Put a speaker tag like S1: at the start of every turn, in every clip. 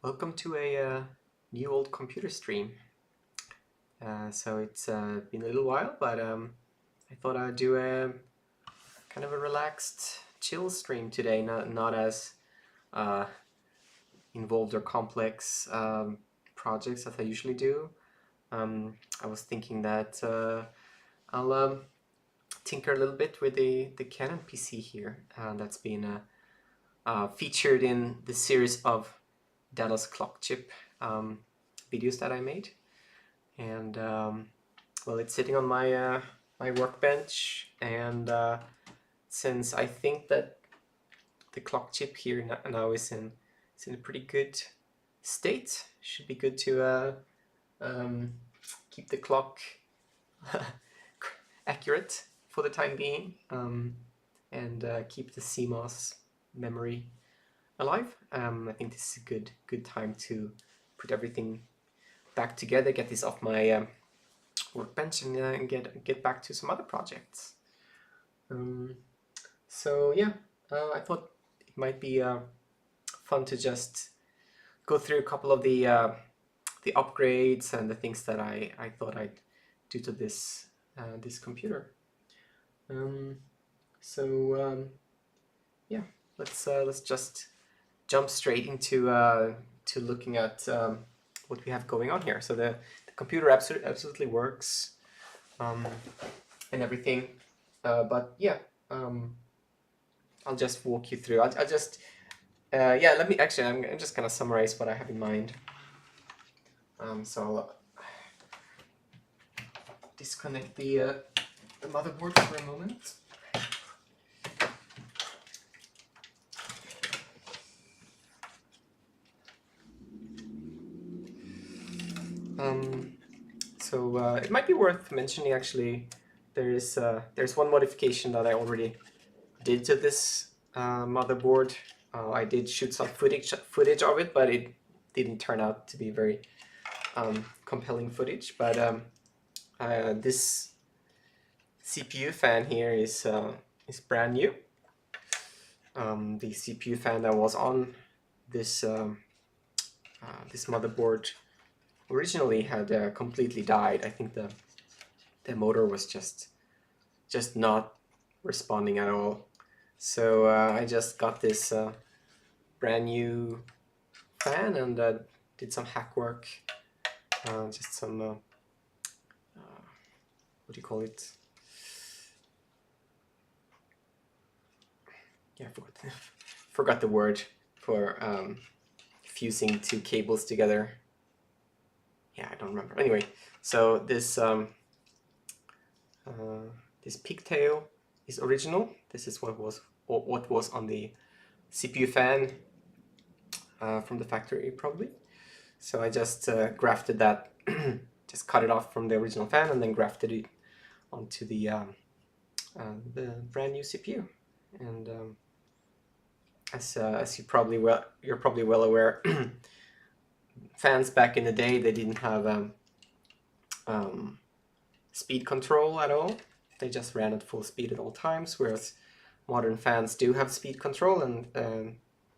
S1: Welcome to a new old computer stream. So it's been a little while, but I thought I'd do a kind of a relaxed, chill stream today, not as uh, involved or complex projects as I usually do. I was thinking that I'll tinker a little bit with the Canon PC here, that's been featured in the series of Dallas clock chip videos that I made. And well, it's sitting on my my workbench, and since I think that the clock chip here now is in a pretty good state, should be good to um, keep the clock accurate for the time being, and keep the CMOS memory alive. I think this is a good time to put everything back together, get this off my workbench, and get back to some other projects. So yeah, I thought it might be fun to just go through a couple of the upgrades and the things that I thought I'd do to this this computer. Yeah, let's just jump straight into to looking at what we have going on here. So the computer absolutely works, and everything, but yeah, I'll just walk you through. I'll just yeah. Let me actually. I'm just gonna summarize what I have in mind. So I'll disconnect the motherboard for a moment. So it might be worth mentioning actually. There's one modification that I already did to this motherboard. I did shoot some footage of it, but it didn't turn out to be very compelling footage. But this CPU fan here is brand new. The CPU fan that was on this this motherboard originally had completely died. I think the motor was just not responding at all. So I just got this brand new fan and did some hack work, just some what do you call it? Yeah, I forgot the word for fusing two cables together. Yeah, I don't remember. Anyway, so this this pigtail is original. This is what was on the CPU fan from the factory, probably. So I just grafted that, just cut it off from the original fan and then grafted it onto the brand new CPU. And as you're probably well aware, fans back in the day, they didn't have speed control at all. They just ran at full speed at all times, whereas modern fans do have speed control, and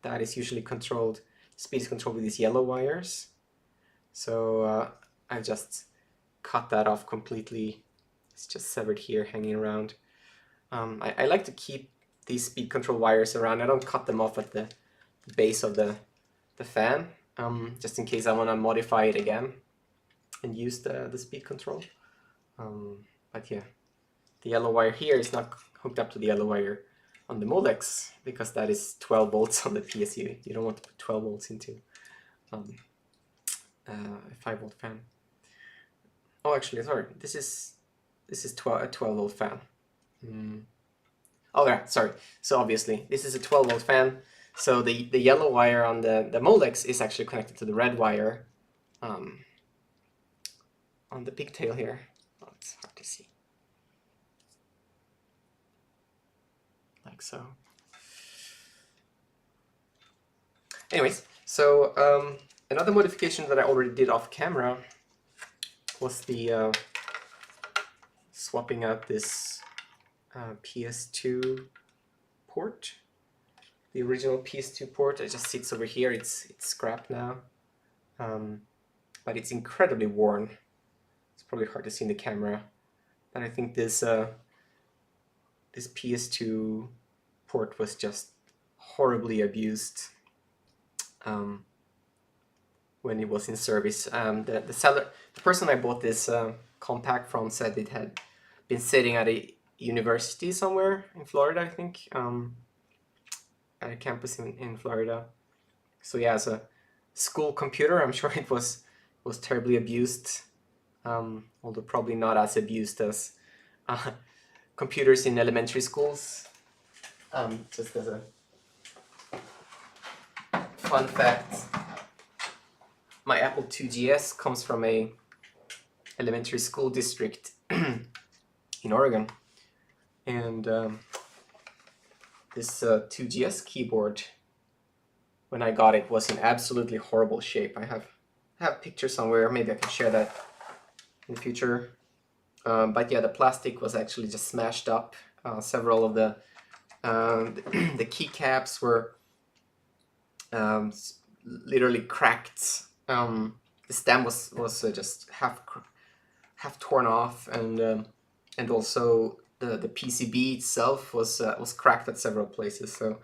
S1: that is usually speed is controlled with these yellow wires. So I just cut that off completely. It's just severed here, hanging around. I like to keep these speed control wires around. I don't cut them off at the base of the fan, just in case I want to modify it again and use the speed control. But yeah, the yellow wire here is not hooked up to the yellow wire on the Molex, because that is 12 volts on the PSU. You don't want to put 12 volts into a 5-volt fan. Oh, actually, sorry. This is a 12-volt fan. Oh yeah, sorry. So obviously, this is a 12-volt fan. So the yellow wire on the Molex is actually connected to the red wire on the pigtail here. Oh, it's hard to see. Like so. Anyways, so another modification that I already did off camera was the swapping out this PS2 port. the original PS2 port. It just sits over here. It's scrapped now, but it's incredibly worn. It's probably hard to see in the camera, but I think this this PS2 port was just horribly abused when it was in service. The person I bought this compact from said it had been sitting at a university somewhere in Florida, I think, at a campus in Florida. So yeah, as a school computer, I'm sure it was terribly abused, although probably not as abused as computers in elementary schools. Just as a fun fact, my Apple IIgs comes from a elementary school district in Oregon, and this 2GS keyboard, when I got it, was in absolutely horrible shape. I have pictures somewhere. Maybe I can share that in the future. But yeah, the plastic was actually just smashed up. Several of the keycaps were literally cracked. The stem was just half torn off, and also the PCB itself was cracked at several places. So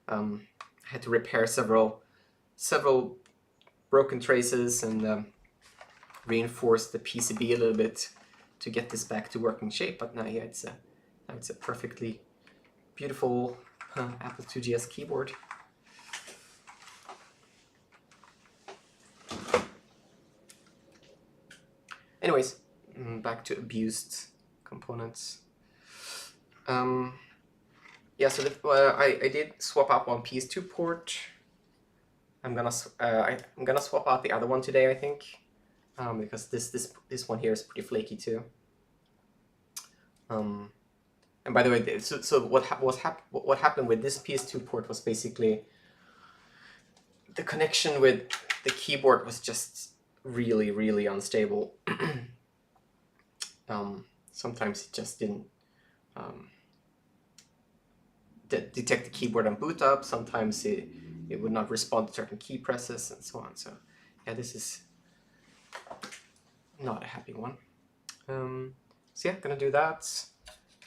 S1: I had to repair several broken traces and reinforce the PCB a little bit to get this back to working shape. But now, yeah, it's a perfectly beautiful Apple IIgs keyboard. Anyways, back to abused components. Yeah, so I did swap out one PS2 port. I'm gonna swap out the other one today, I think, because this one here is pretty flaky too. And by the way, so what happened with this PS2 port was basically the connection with the keyboard was just really unstable. Sometimes it just didn't detect the keyboard on boot up. Sometimes it would not respond to certain key presses and so on. So yeah, this is not a happy one. So yeah, gonna do that.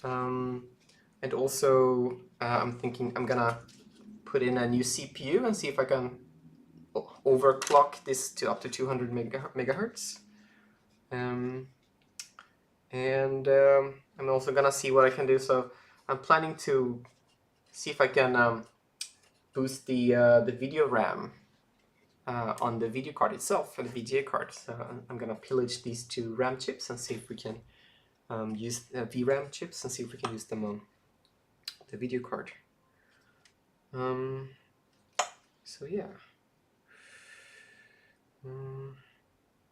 S1: And also I'm thinking I'm gonna put in a new CPU and see if I can overclock this to up to 200 megahertz. And I'm also gonna see what I can do. So I'm planning to see if I can boost the video RAM on the video card itself, for the VGA card. So I'm gonna pillage these two RAM chips and see if we can use VRAM chips and see if we can use them on the video card. So yeah,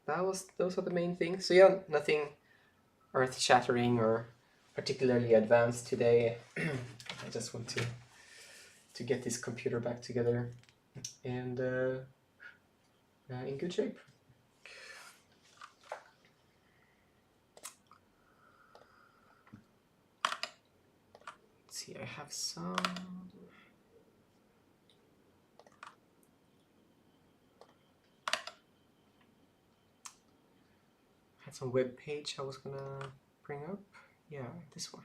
S1: those are the main things. So yeah, nothing earth-shattering or particularly advanced today. I just want to get this computer back together and in good shape. Let's see, I have some. Had some web page I was gonna bring up. Yeah, this one.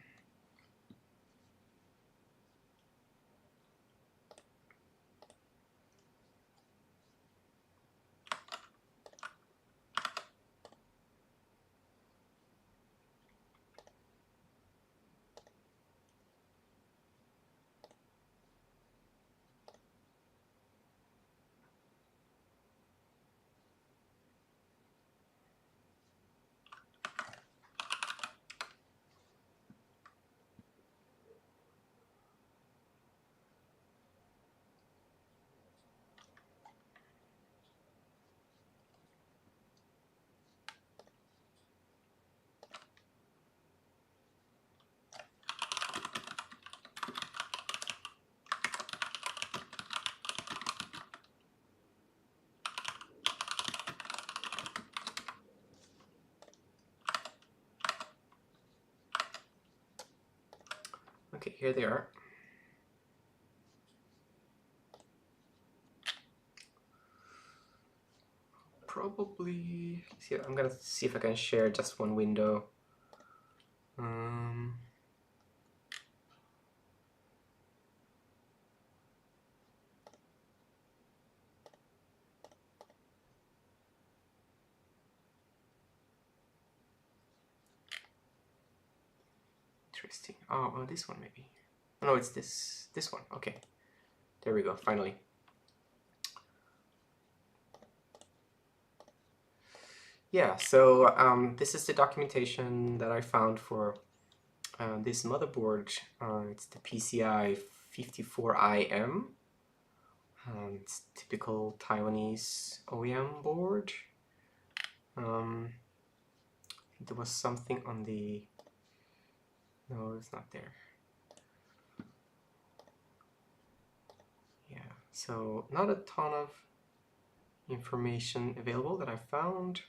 S1: Okay, here they are. probably see. I'm gonna see if I can share just one window. Interesting. Oh, this one maybe. Oh, no, it's this one. Okay, there we go. Finally. Yeah. So this is the documentation that I found for this motherboard. It's the PCI 54IM. It's typical Taiwanese OEM board. There was something on the... No, it's not there. Yeah, so not a ton of information available that I found.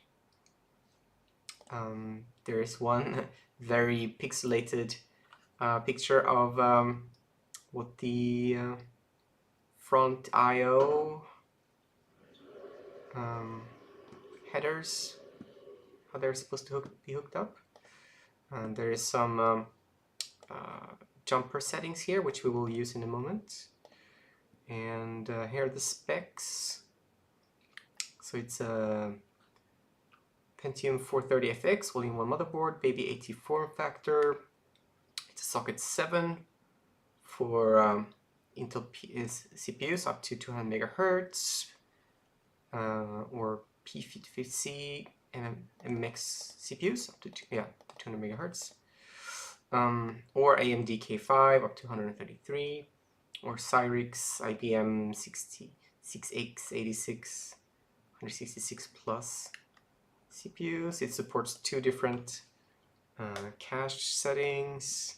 S1: There is one very pixelated picture of what the front I/O headers, how they're supposed to be hooked up. And there is some jumper settings here, which we will use in a moment. And here are the specs. So it's a Pentium 430FX all-in-one motherboard, baby 80 form factor. It's a socket 7 for Intel CPUs up to 200 megahertz, or P50C MX CPUs up to 200 megahertz, or AMD K5 up to 133, or Cyrix IBM 6X86 166 plus CPUs. It supports 2 different cache settings,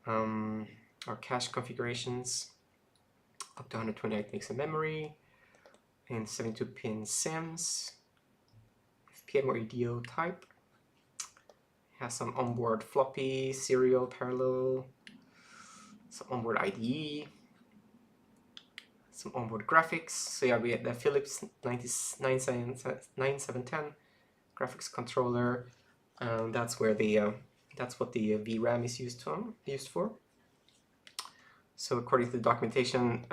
S1: or cache configurations, up to 128 gigs of memory, and 72-pin SIMs, FPM or EDO type. It has some onboard floppy, serial, parallel, some onboard IDE, some onboard graphics. So yeah, we had the Philips 9710 graphics controller. That's where the that's what the VRAM is used for. So according to the documentation,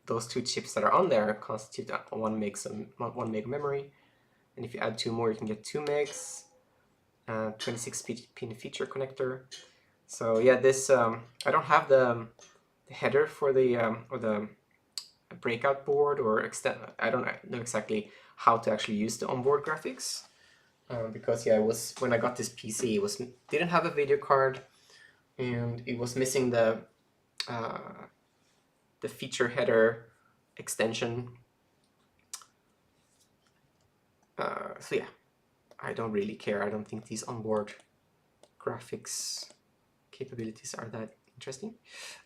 S1: those 2 chips that are on there constitute 1 meg memory, and if you add 2 more, you can get 2 megs. 26-pin feature connector. So yeah, this I don't have the header for the or the breakout board or extend. I don't know exactly how to actually use the onboard graphics, because yeah, it was when I got this PC, it didn't have a video card, and it was missing the feature header extension. So yeah, I don't really care. I don't think these onboard graphics capabilities are that interesting.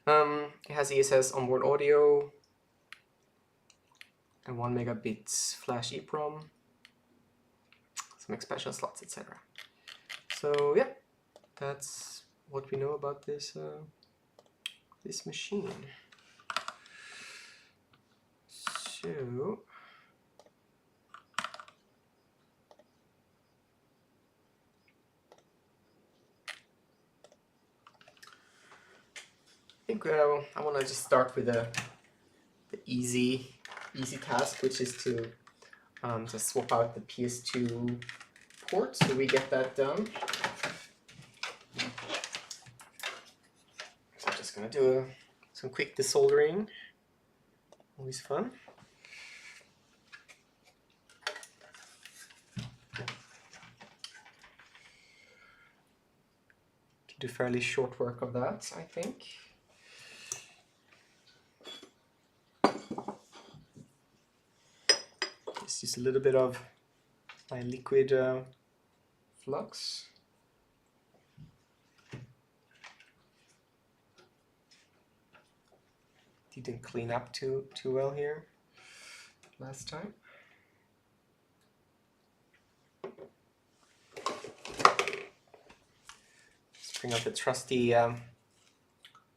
S1: It has ESS onboard audio and 1 megabit flash EEPROM, some expansion slots, etc. So yeah, that's what we know about this this machine. So I think I want to just start with the easy task, which is to just swap out the PS2 port. So we get that done. So I'm just gonna do some quick desoldering. Always fun. Can do fairly short work of that, I think. Just a little bit of my liquid flux. Didn't clean up too well here last time. Just bring out the trusty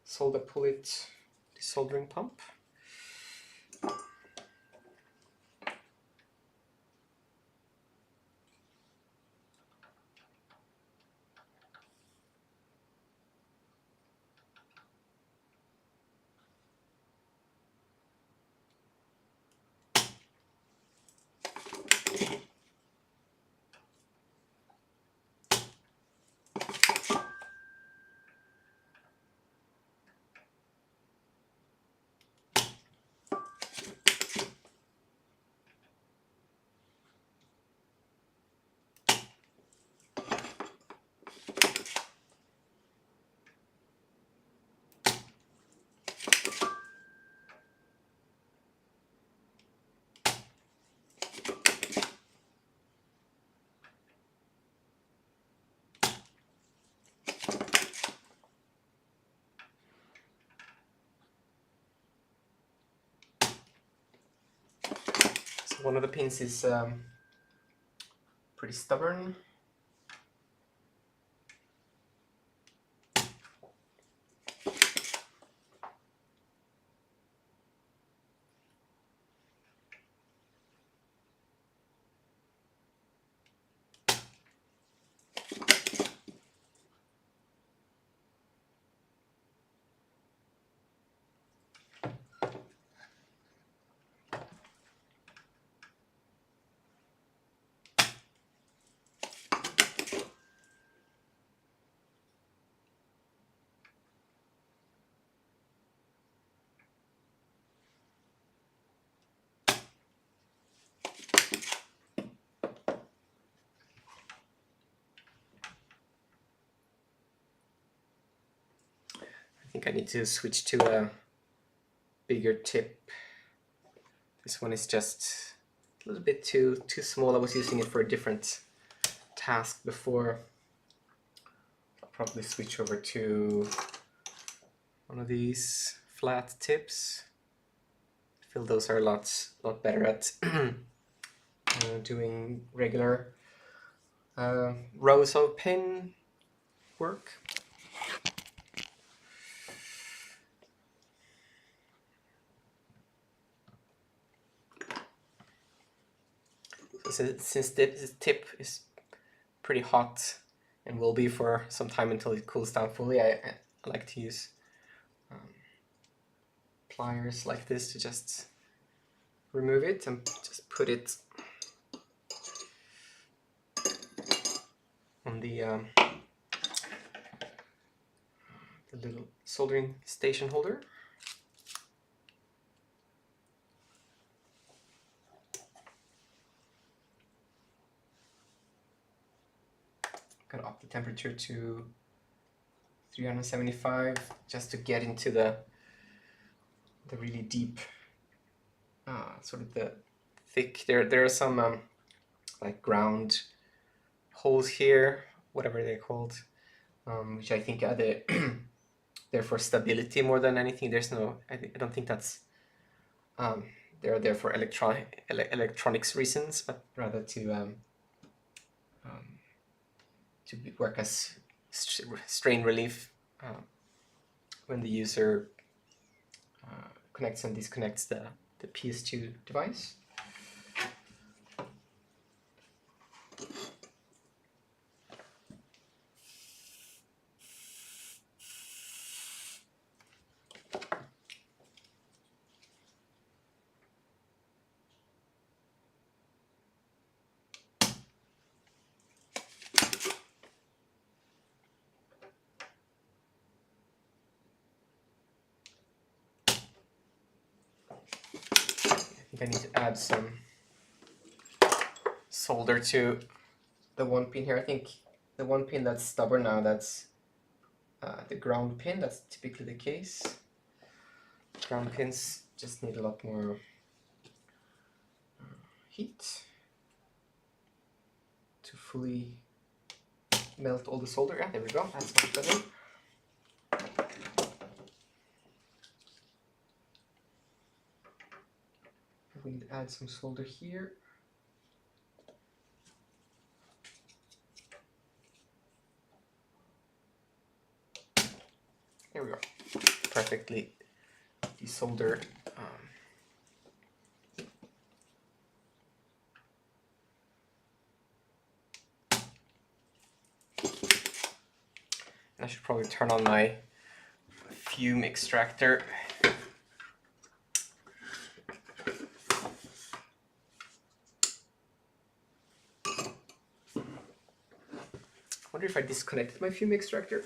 S1: solder pullet desoldering pump. One of the pins is pretty stubborn. I think I need to switch to a bigger tip. This one is just a little bit too small. I was using it for a different task before. I'll probably switch over to one of these flat tips. I feel those are a lot better at doing regular rows of pin work. Since this tip is pretty hot and will be for some time until it cools down fully, I like to use pliers like this to just remove it and just put it on the little soldering station holder. Gotta up the temperature to 375 just to get into the really deep, sort of the thick. There are some like ground holes here, whatever they're called, which I think are they're for stability more than anything. There's no, I don't think that's they're there for electronics reasons, but rather to work as strain relief when the user connects and disconnects the PS2 device. I need to add some solder to the one pin here. I think the one pin that's stubborn now, that's the ground pin. That's typically the case. Ground pins just need a lot more heat to fully melt all the solder. Yeah, there we go. That's much better. We need to add some solder here. There we go. Perfectly desoldered. I should probably turn on my fume extractor. I wonder if I disconnected my fume extractor.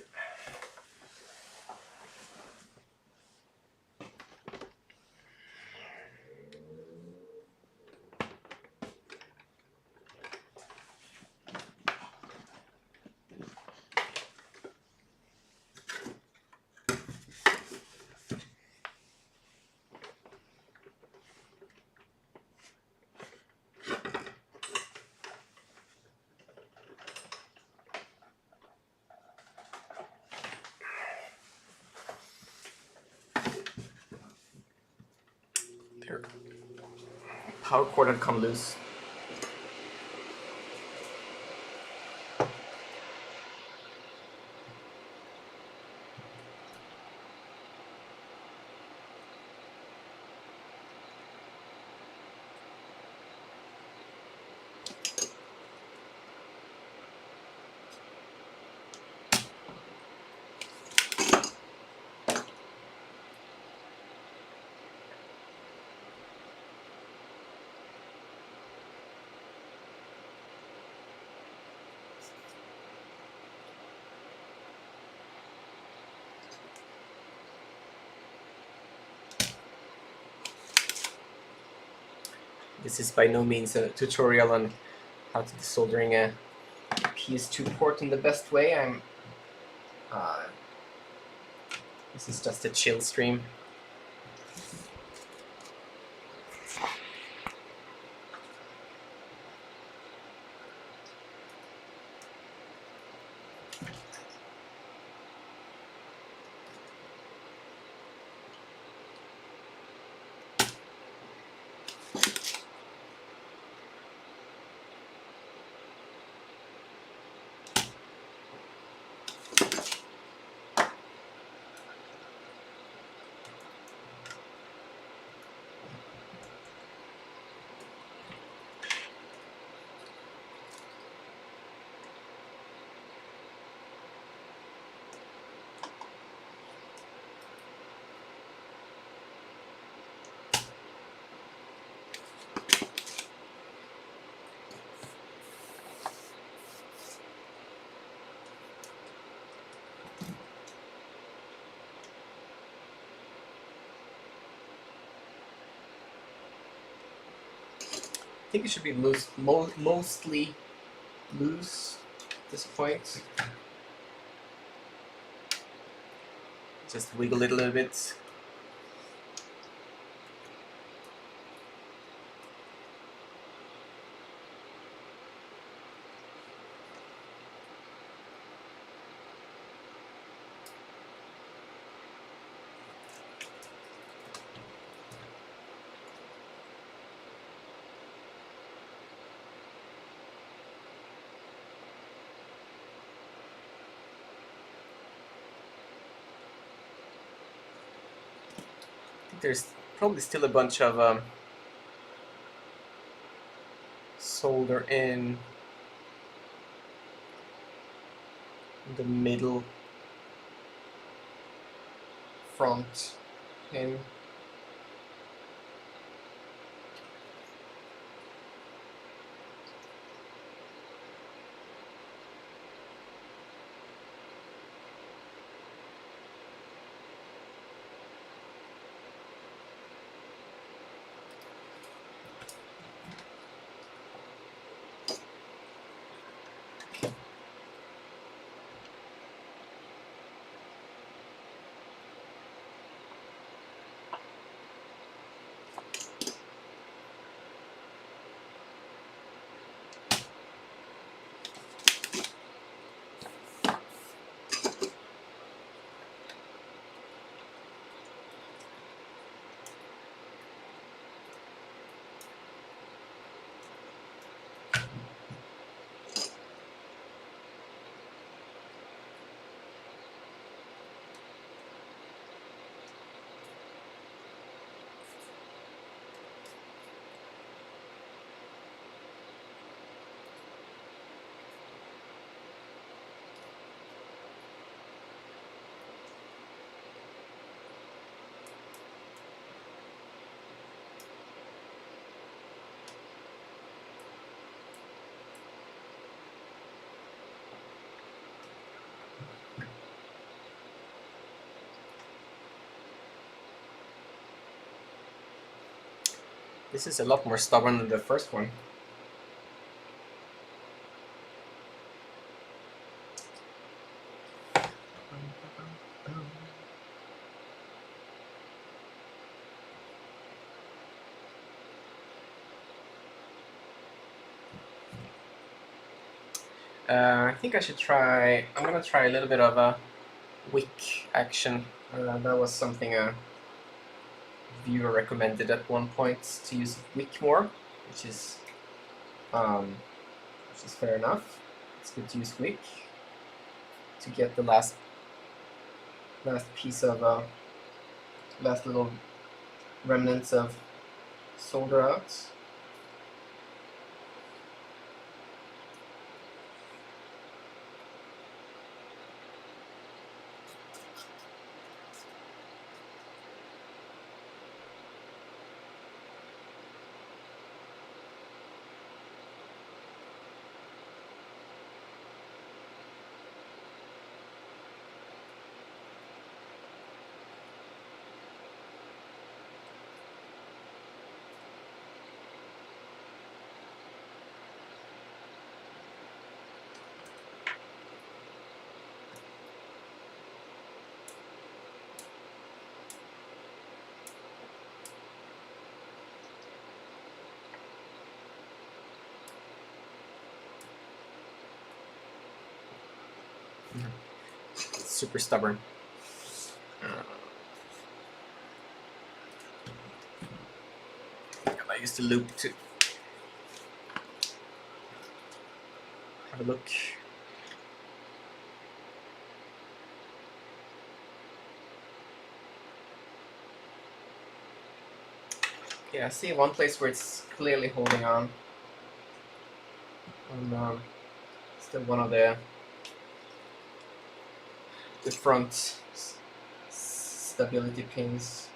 S1: There. power cord had come loose. This is by no means a tutorial on how to do soldering a PS2 port in the best way. This is just a chill stream. I think it should be mostly loose at this point. Just wiggle it a little bit. There's probably still a bunch of solder in the middle front pin. This is a lot more stubborn than the first one. I think I should try. I'm gonna try a little bit of a wick action. That was something viewer recommended at one point to use wick more, which is fair enough. It's good to use wick to get the last piece of last little remnants of solder out. It's super stubborn. I used the loop to have a look. Yeah, I see one place where it's clearly holding on. And still one of the front stability pins.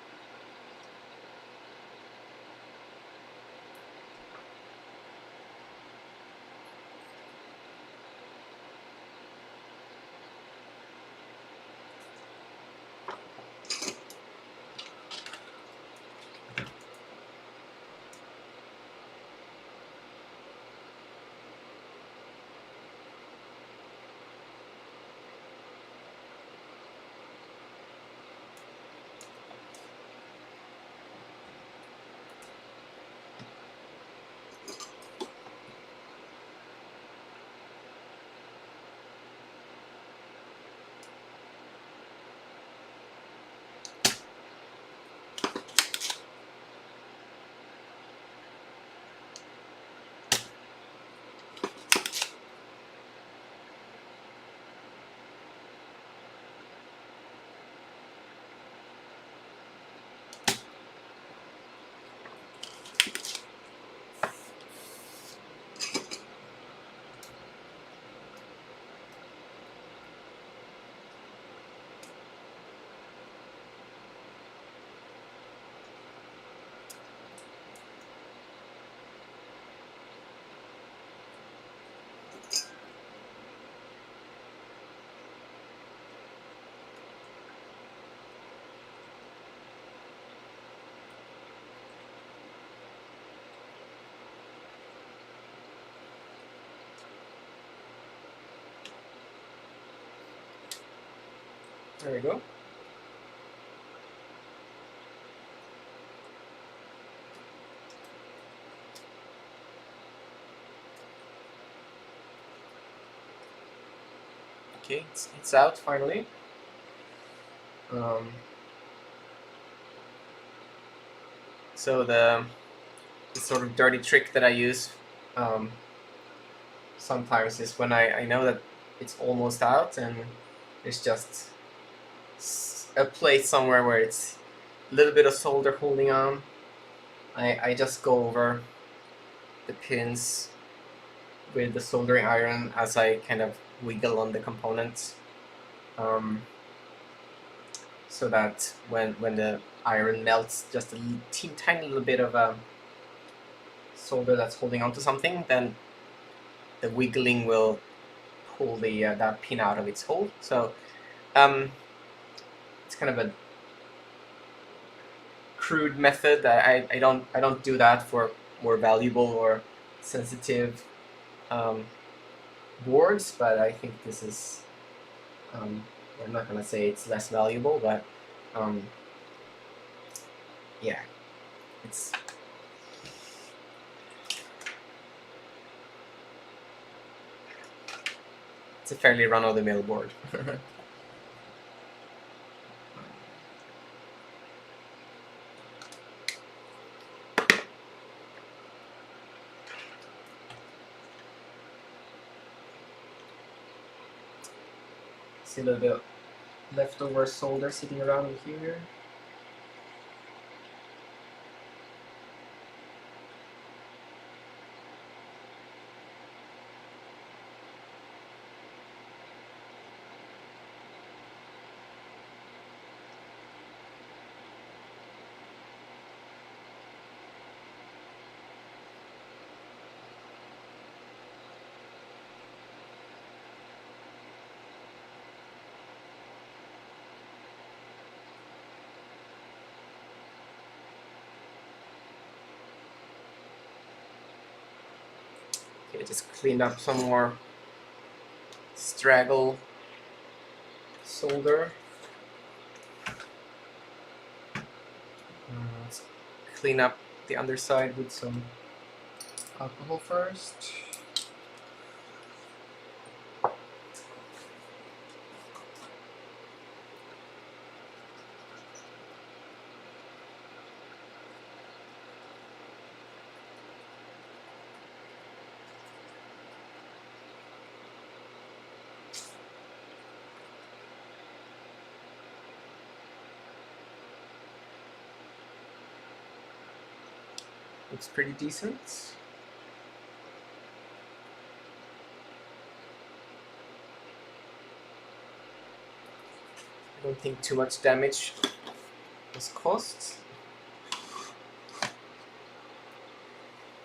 S1: There we go. Okay, it's out finally. So the sort of dirty trick that I use sometimes is when I know that it's almost out and there's just a place somewhere where it's a little bit of solder holding on. I just go over the pins with the soldering iron as I kind of wiggle on the components, so that when the iron melts just a tiny little bit of solder that's holding onto something, then the wiggling will pull the that pin out of its hole. So it's kind of a crude method. I don't do that for more valuable or sensitive boards, but I think this is I'm not gonna say it's less valuable, but yeah, it's a fairly run-of-the-mill board. See a little bit of leftover solder sitting around in here. Okay, just clean up some more straggle solder. Let's clean up the underside with some alcohol first. Looks pretty decent. I don't think too much damage was caused.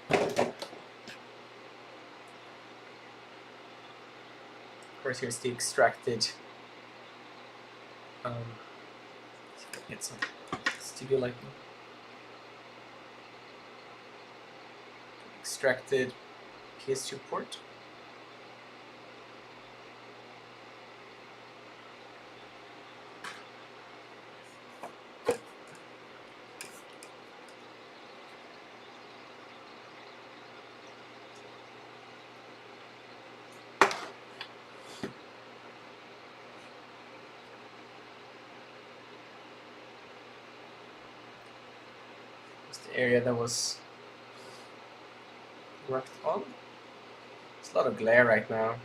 S1: Of course, here's the extracted. Get some studio lighting. Extracted PS2 port. The area that was worked on. There's a lot of glare right now.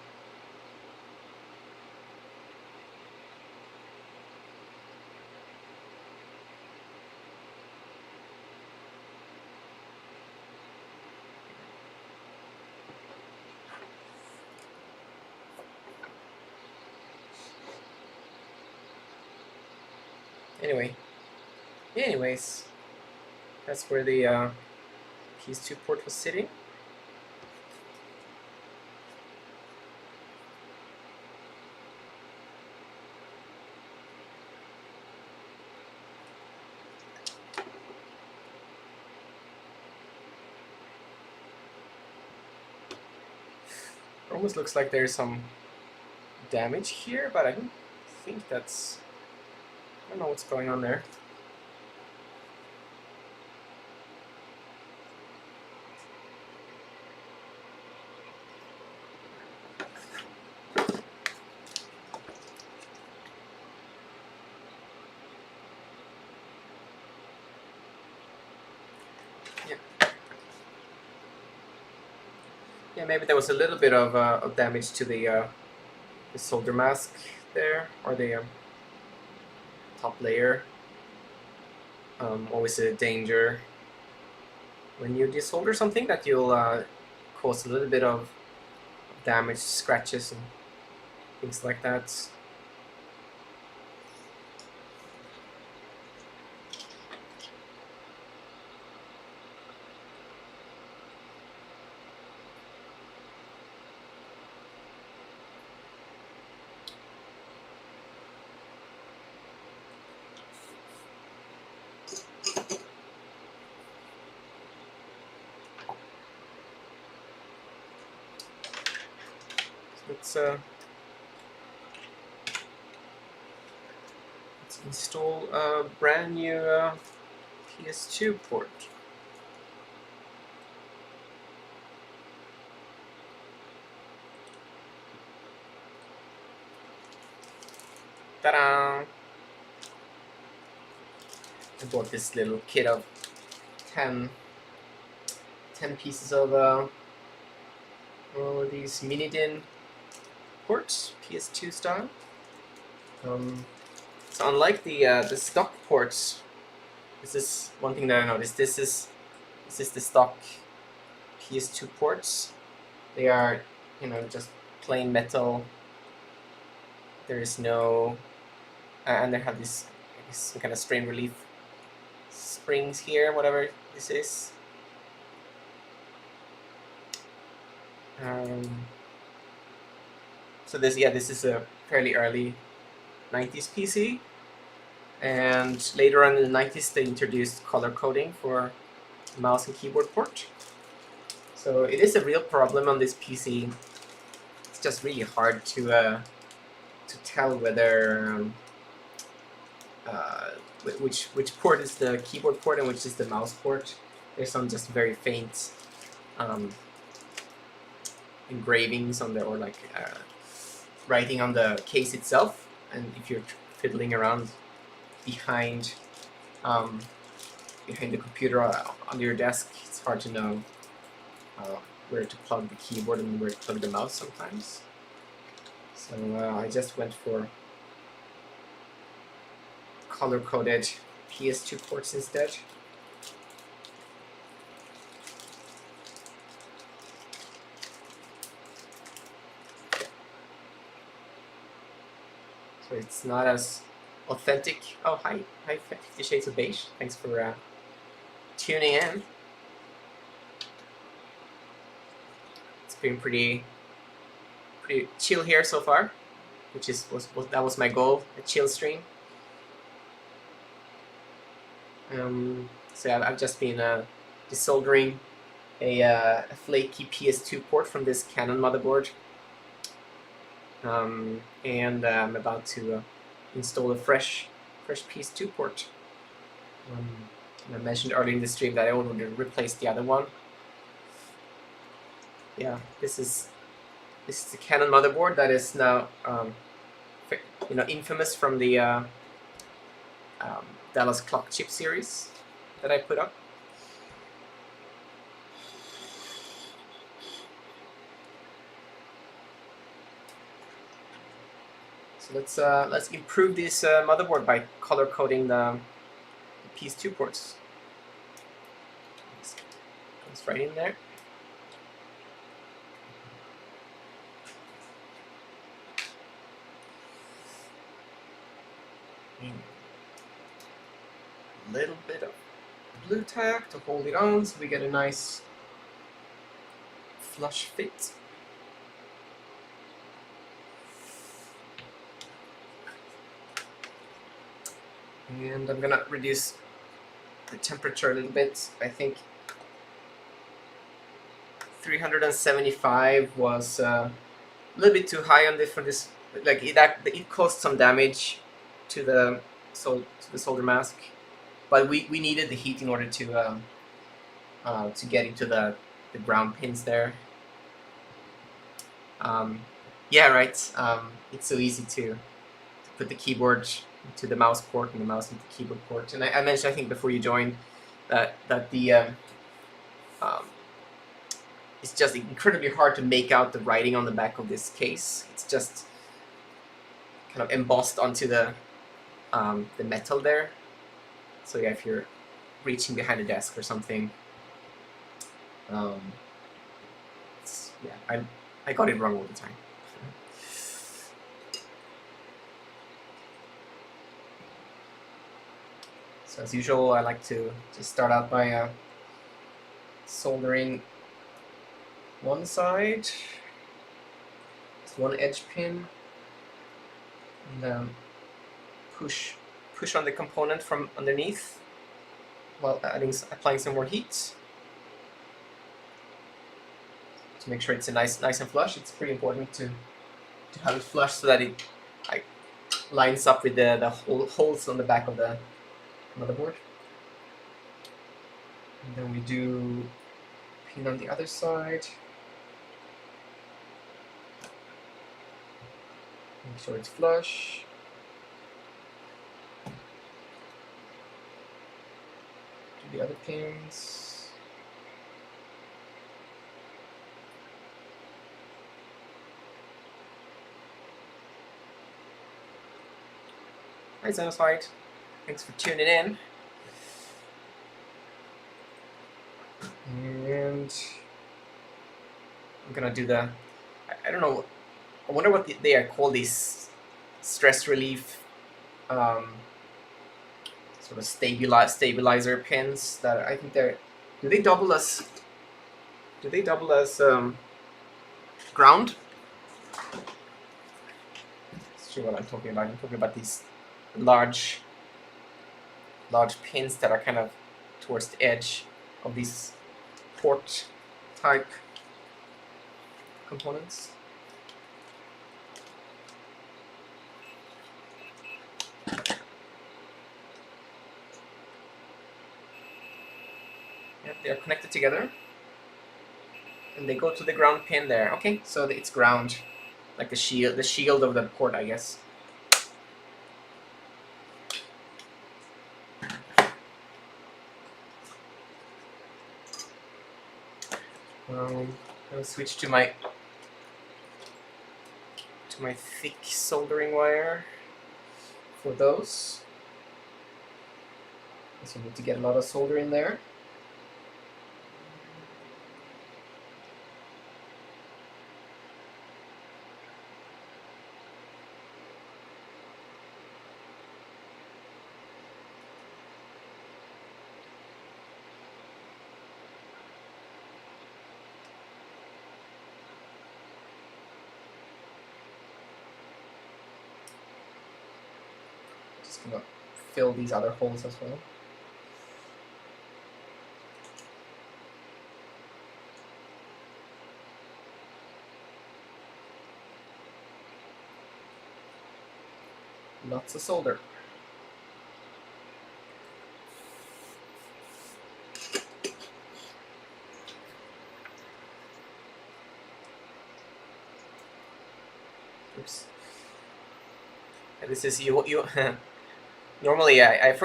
S1: Anyways, that's where the PS2 port was sitting. Almost looks like there's some damage here, but I don't think that's... I don't know what's going on there. Yeah, maybe there was a little bit of damage to the solder mask there, or the top layer. Always a danger when you desolder something that you'll cause a little bit of damage, scratches, and things like that. Let's install a brand new PS2 port. Ta-da! I bought this little kit of 10 pieces of these mini DIN ports, PS2 style. So unlike the stock ports, this is one thing that I noticed. This is the stock PS2 ports. They are, just plain metal. There is no, and they have this, I guess, some kind of strain relief springs here, whatever this is. So this is a fairly early 90s PC, and later on in the 90s they introduced color coding for mouse and keyboard port. So it is a real problem on this PC. It's just really hard to tell whether which port is the keyboard port and which is the mouse port. There's some just very faint engravings on or writing on the case itself, and if you're fiddling around behind the computer on your desk, it's hard to know where to plug the keyboard and where to plug the mouse sometimes. So I just went for color-coded PS2 ports instead. So it's not as authentic. Oh, hi 50 Shades of Beige. Thanks for tuning in. It's been pretty chill here so far, which that was my goal, a chill stream. So I've just been desoldering a flaky PS2 port from this Canon motherboard, and I'm about to install a fresh PS2 port. I mentioned earlier in the stream that I already replaced the other one. Yeah, this is the Canon motherboard that is now infamous from the Dallas Clock chip series that I put up. So let's improve this motherboard by color coding the PS2 ports. Goes right in there. A little bit of blue tack to hold it on so we get a nice flush fit. And I'm gonna reduce the temperature a little bit. I think 375 was a little bit too high on this for this. Like it caused some damage to the solder mask, but we needed the heat in order to get into the ground pins there. Yeah, right. It's so easy to put the keyboard to the mouse port and the mouse into the keyboard port. And I mentioned, I think before you joined, that the it's just incredibly hard to make out the writing on the back of this case. It's just kind of embossed onto the metal there. So yeah, if you're reaching behind a desk or something, yeah, I got it wrong all the time. So as usual, I like to just start out by soldering one side, just one edge pin, and then push on the component from underneath while applying some more heat to make sure it's nice and flush. It's pretty important to have it flush so that it lines up with the holes on the back of the motherboard. And then we do pin on the other side. Make sure it's flush. Do the other pins. Hi Xenophite, thanks for tuning in. And I'm gonna do the, I don't know, I wonder what they are called, these stress relief sort of stabilizer pins that I think they're, do they double as ground? That's sure what I'm talking about. I'm talking about these large pins that are kind of towards the edge of these port type components. Yep, they are connected together, and they go to the ground pin there. Okay, so it's ground, like the shield of the port, I guess. I'll switch to my thick soldering wire for those. So you need to get a lot of solder in there. Just gonna fill these other holes as well. Lots of solder. Oops. And this is you. Normally, I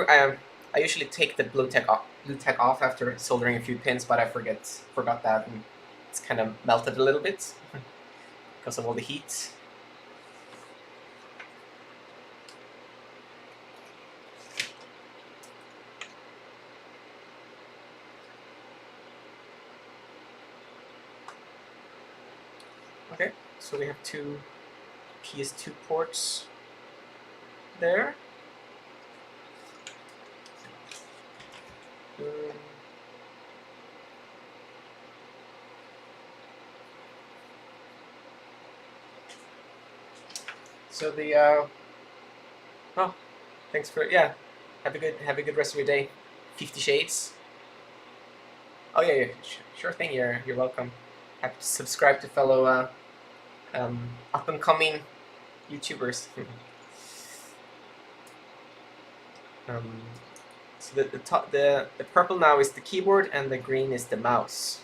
S1: usually take the blue tack off after soldering a few pins, but I forgot that, and it's kind of melted a little bit because of all the heat. Okay, so we have two PS2 ports there. So the oh, thanks for, yeah. Have a good rest of your day. 50 Shades. Oh yeah, sure thing. You're welcome. Have to subscribe to fellow up and coming YouTubers. So the purple now is the keyboard, and the green is the mouse.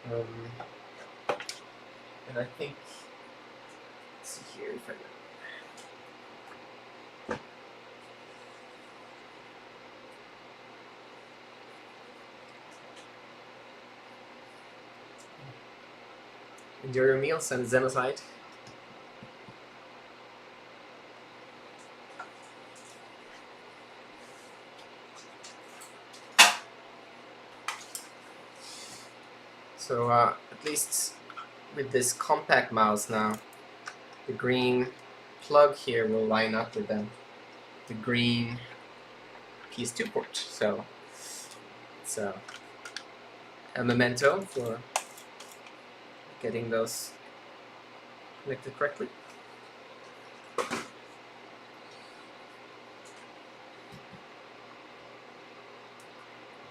S1: And I think, let's see here if I enjoy your meals and Xenocide. So at least with this compact mouse now, the green plug here will line up with the green PS2 port. So it's a memento for getting those connected correctly.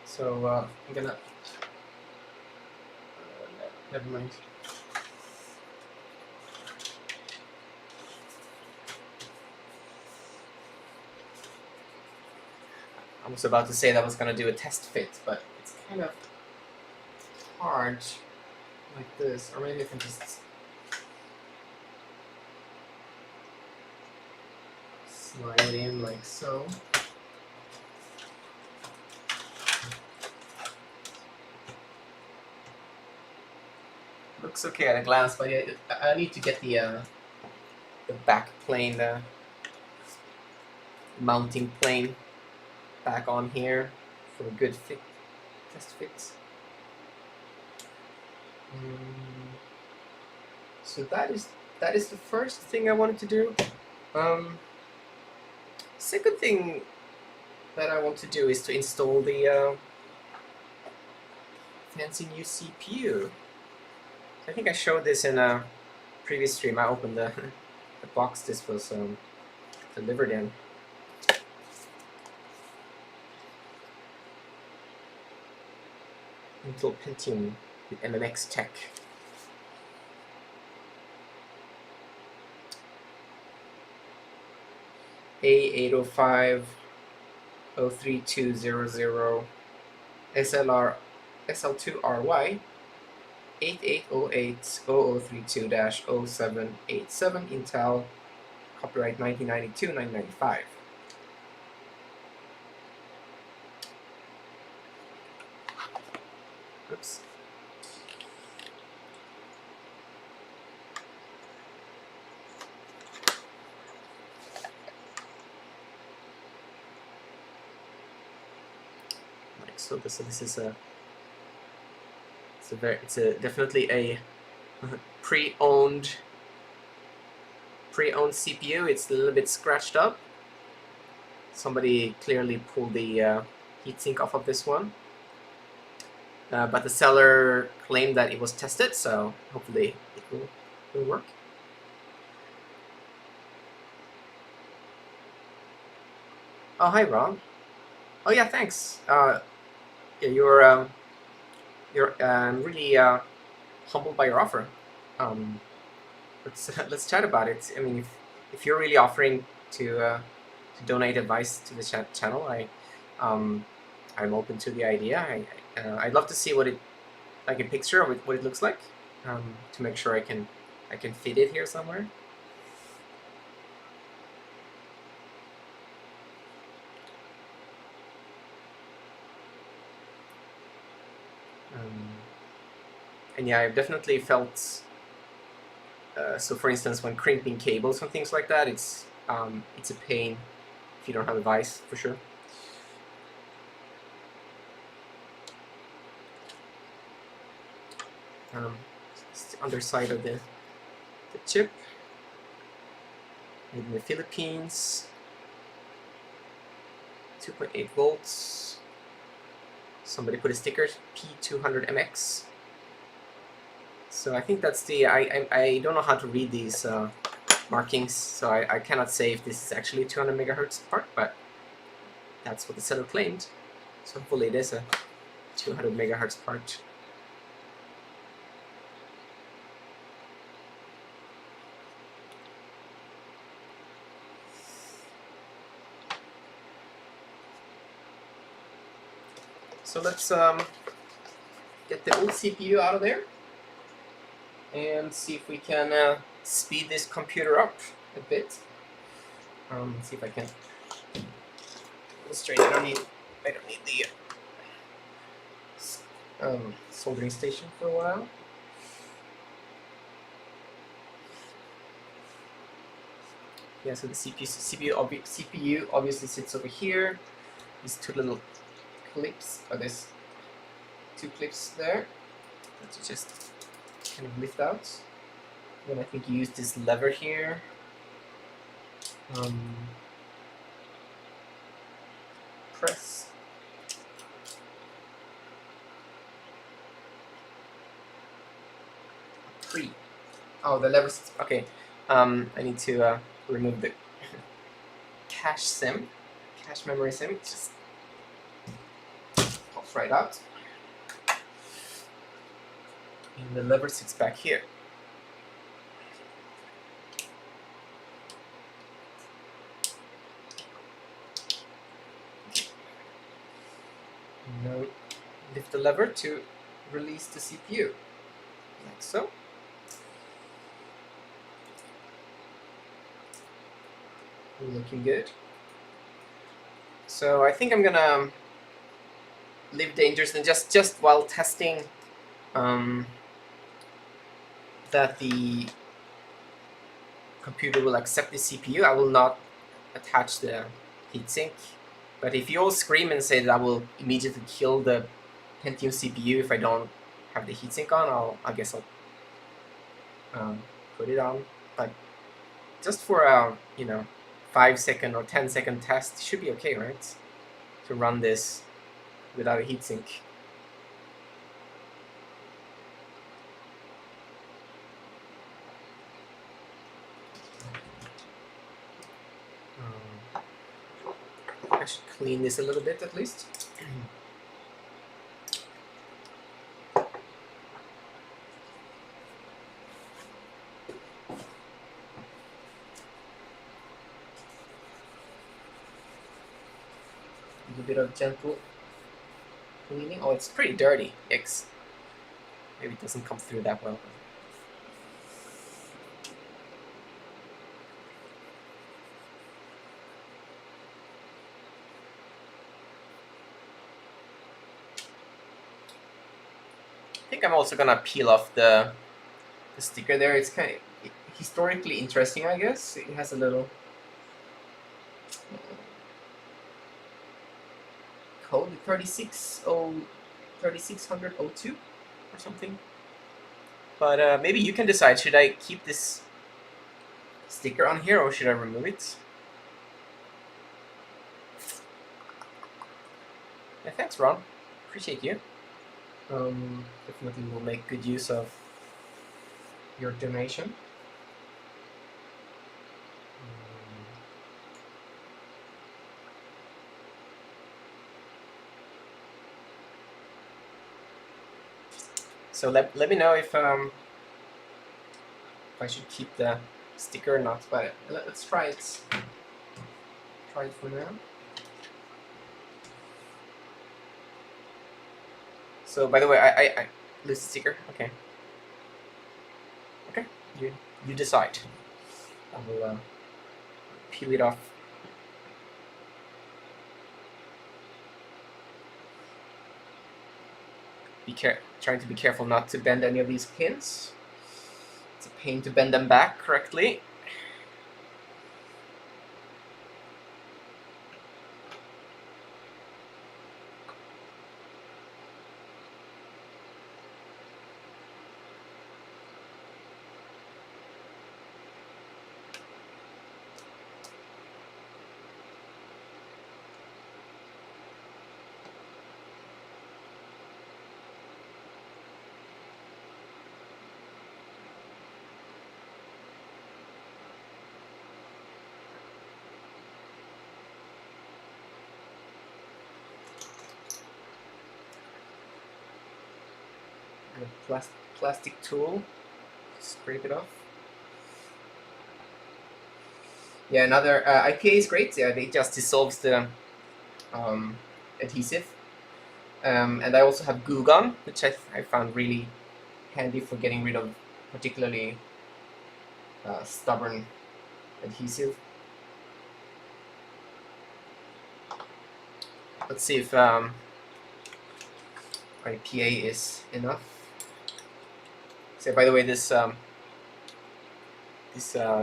S1: So I'm gonna never mind. I was about to say that I was gonna do a test fit, but it's kind of hard like this, or maybe I can just slide it in like so. Looks okay at a glance, but yeah, I need to get the back plane mounting plane back on here for a good fit, test fit. So that is the first thing I wanted to do. Second thing that I want to do is to install the fancy new CPU. I think I showed this in a previous stream. I opened the box this was delivered in. Intel Pentium with MMX tech. A805 03200 SLR SL2RY 8808-0032-0787 Intel, copyright 1992-1995. Oops. So this is definitely a pre-owned CPU. It's a little bit scratched up. Somebody clearly pulled the heatsink off of this one, but the seller claimed that it was tested, so hopefully it will work. Oh, hi Rob. Oh yeah, thanks. Yeah, you're really humbled by your offer. Let's chat about it. I mean, if you're really offering to donate advice to the channel, I'm open to the idea. I'd love to see what it, like a picture of it, what it looks like, to make sure I can fit it here somewhere. And yeah, I've definitely felt. So, for instance, when crimping cables and things like that, it's a pain if you don't have a vise, for sure. It's the underside of the chip. Made in the Philippines. 2.8 volts. Somebody put a sticker, P200MX. So I think that's the, I don't know how to read these markings, so I cannot say if this is actually a 200 megahertz part, but that's what the seller claimed. So hopefully it is a 200 megahertz part. So let's get the old CPU out of there and see if we can speed this computer up a bit. See if I can illustrate. I don't need the soldering station for a while. Yeah, so the CPU obviously sits over here. These two little clips, or there's two clips there that you just kind of lift out. Then I think you use this lever here. Press. Oh, the lever. Okay. I need to remove the cache memory SIM. It just pops right out. And the lever sits back here. Now lift the lever to release the CPU, like so. Looking good. So I think I'm gonna leave dangerous and just while testing that the computer will accept the CPU, I will not attach the heatsink. But if you all scream and say that I will immediately kill the Pentium CPU if I don't have the heatsink on, I guess I'll put it on. But just for a 5-second or 10-second test, it should be okay, right? To run this without a heatsink. I should clean this a little bit at least. A bit of gentle cleaning. Oh, it's pretty dirty. Yikes. Maybe it doesn't come through that well. I think I'm also gonna peel off the sticker there. It's kind of historically interesting, I guess. It has a little code 360002 or something. But maybe you can decide, should I keep this sticker on here or should I remove it? Yeah, thanks, Ron. Appreciate you. Definitely will make good use of your donation. So let me know if I should keep the sticker or not. But let's try it. Try it for now. So by the way, I lose the sticker. Okay. Okay. You decide. I will peel it off. Trying to be careful not to bend any of these pins. It's a pain to bend them back correctly. Plastic tool, scrape it off. Yeah, another IPA is great. Yeah, it just dissolves the adhesive. And I also have glue gun, which I found really handy for getting rid of particularly stubborn adhesive. Let's see if IPA is enough. So by the way, this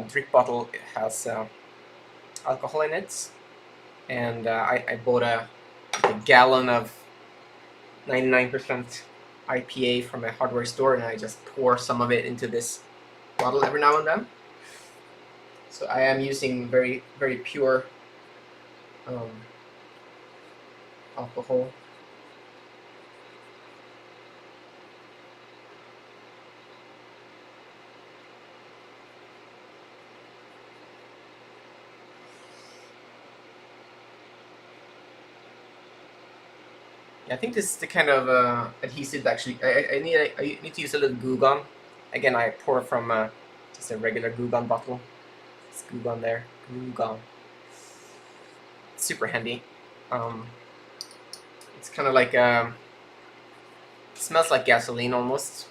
S1: drink bottle has alcohol in it, and I bought a gallon of 99% IPA from a hardware store, and I just pour some of it into this bottle every now and then. So I am using very, very pure alcohol. I think this is the kind of adhesive actually. I need to use a little glue gun. Again, I pour from just a regular glue gun bottle. It's glue gun there. Glue gun. It's super handy. It's kind of like it smells like gasoline almost.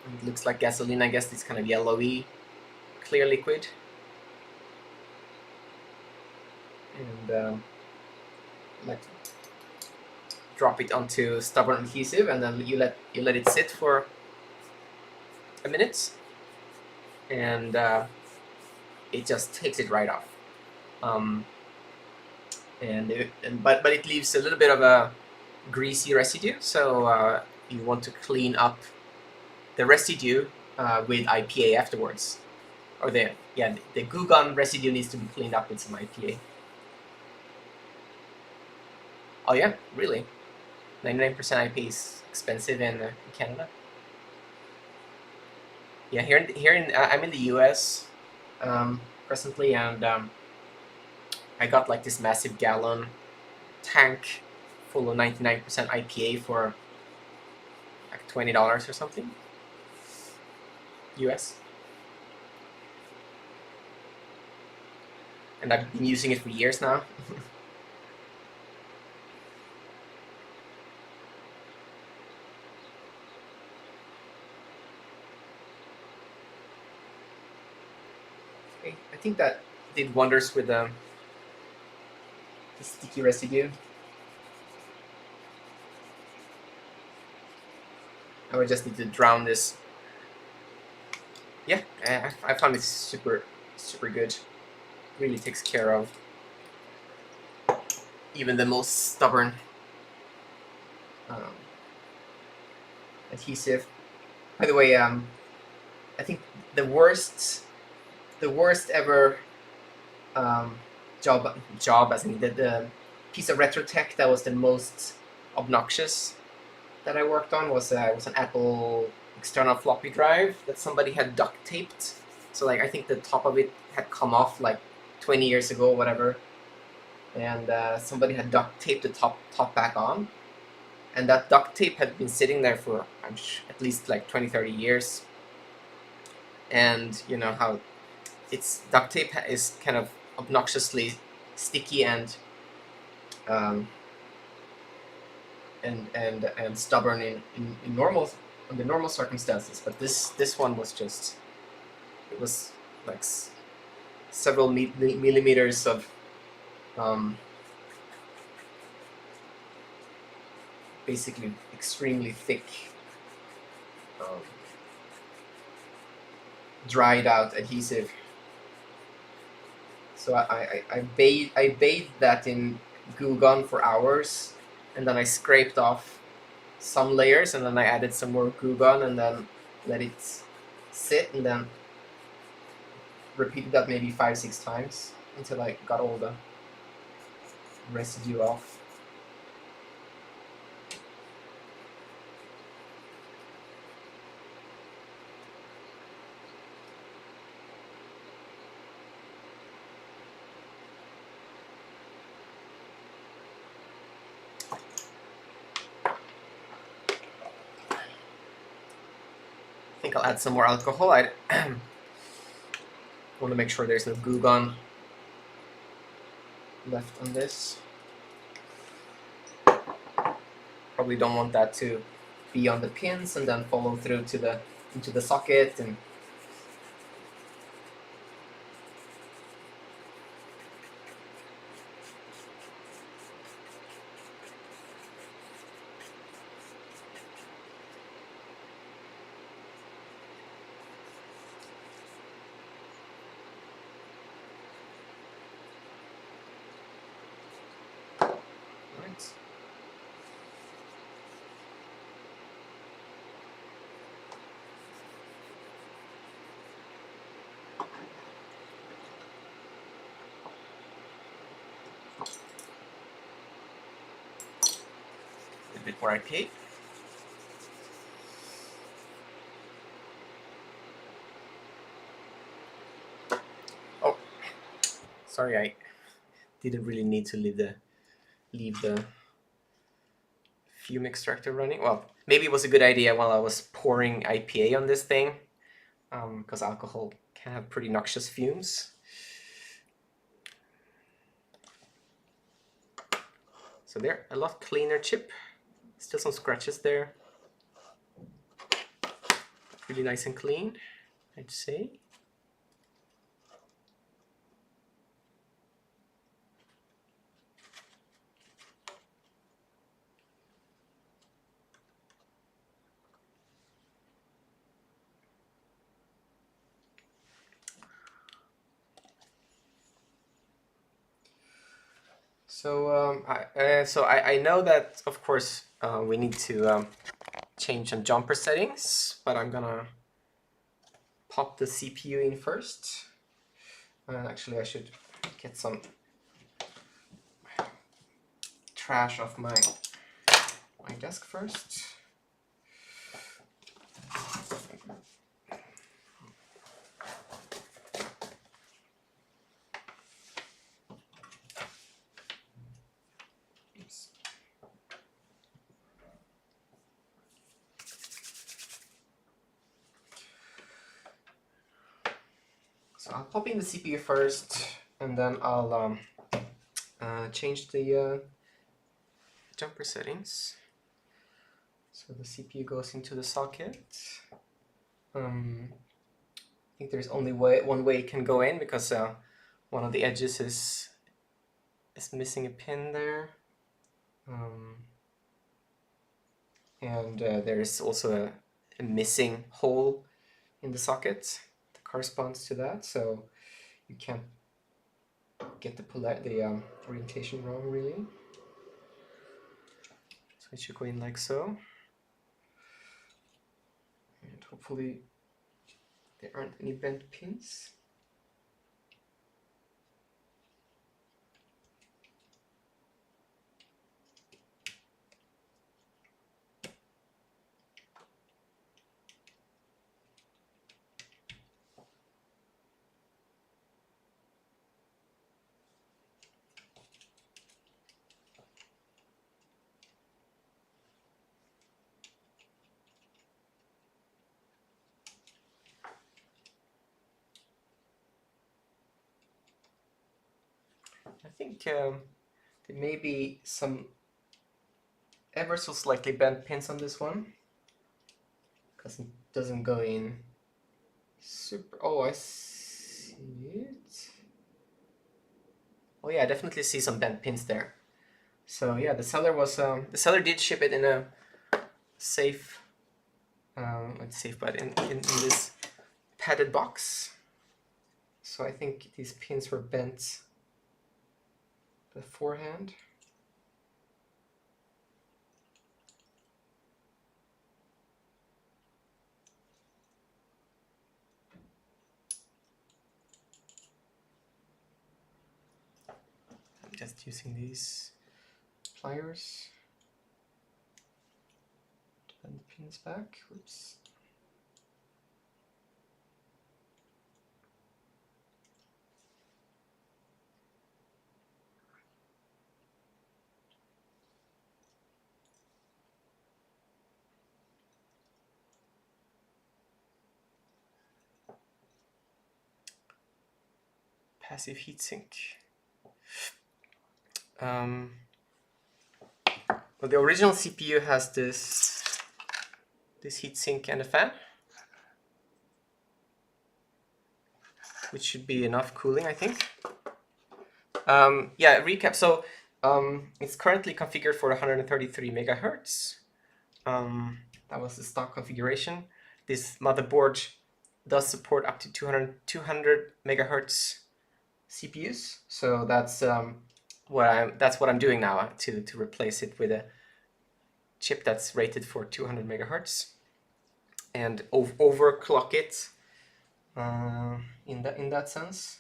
S1: It looks like gasoline. I guess it's kind of yellowy, clear liquid. And drop it onto stubborn adhesive, and then you let it sit for a minute, and it just takes it right off. But it leaves a little bit of a greasy residue, so you want to clean up the residue with IPA afterwards, or the glue gun residue needs to be cleaned up with some IPA. Oh yeah, really? 99% IPA is expensive in Canada. Yeah, I'm in the US presently, and I got like this massive gallon tank full of 99% IPA for like $20 or something. US. And I've been using it for years now. Okay, I think that did wonders with the sticky residue. I would just need to drown this. Yeah, I found it super good. Really takes care of even the most stubborn adhesive. By the way, I think the worst ever job as in the piece of retro tech that was the most obnoxious that I worked on was an Apple external floppy drive that somebody had duct taped. So like I think the top of it had come off like 20 years ago, whatever, and somebody had duct taped the top back on, and that duct tape had been sitting there for at least like 20-30 years. And you know how it's duct tape is kind of obnoxiously sticky and stubborn in under normal circumstances, but this one was just, it was like several millimeters of basically extremely thick dried out adhesive. So I bathed that in Goo Gone for hours, and then I scraped off some layers, and then I added some more Goo Gone, and then let it sit, and then repeated that maybe 5-6 times until I got all the residue off. I think I'll add some more alcohol. I want to make sure there's no Goo Gone left on this. Probably don't want that to be on the pins and then follow through to into the socket. And a bit more IPA. Oh, sorry, I didn't really need to leave the fume extractor running. Well, maybe it was a good idea while I was pouring IPA on this thing, because alcohol can have pretty noxious fumes. So they're a lot cleaner chip. Still some scratches there. Really nice and clean, I'd say. I know that, of course, we need to change some jumper settings, but I'm gonna pop the CPU in first. Actually, I should get some trash off my desk first. So I'll pop in the CPU first, and then I'll change the jumper settings. So the CPU goes into the socket. I think there's only one way it can go in, because one of the edges is missing a pin there. And there's also a missing hole in the socket that corresponds to that, so you can't get the orientation wrong, really. So it should go in like so, and hopefully there aren't any bent pins. I think there may be some ever so slightly bent pins on this one, because it doesn't go in super. Oh, I see it. Oh yeah, I definitely see some bent pins there. So yeah, the seller did ship it in a safe, but in this padded box. So I think these pins were bent beforehand. I'm just using these pliers to bend the pins back. Whoops. Passive heatsink. Well, the original CPU has this heatsink and a fan, which should be enough cooling, I think. Yeah, recap. So it's currently configured for 133 megahertz. That was the stock configuration. This motherboard does support up to 200 megahertz CPUs. So that's what I'm doing now, to replace it with a chip that's rated for 200 megahertz and overclock it in that sense.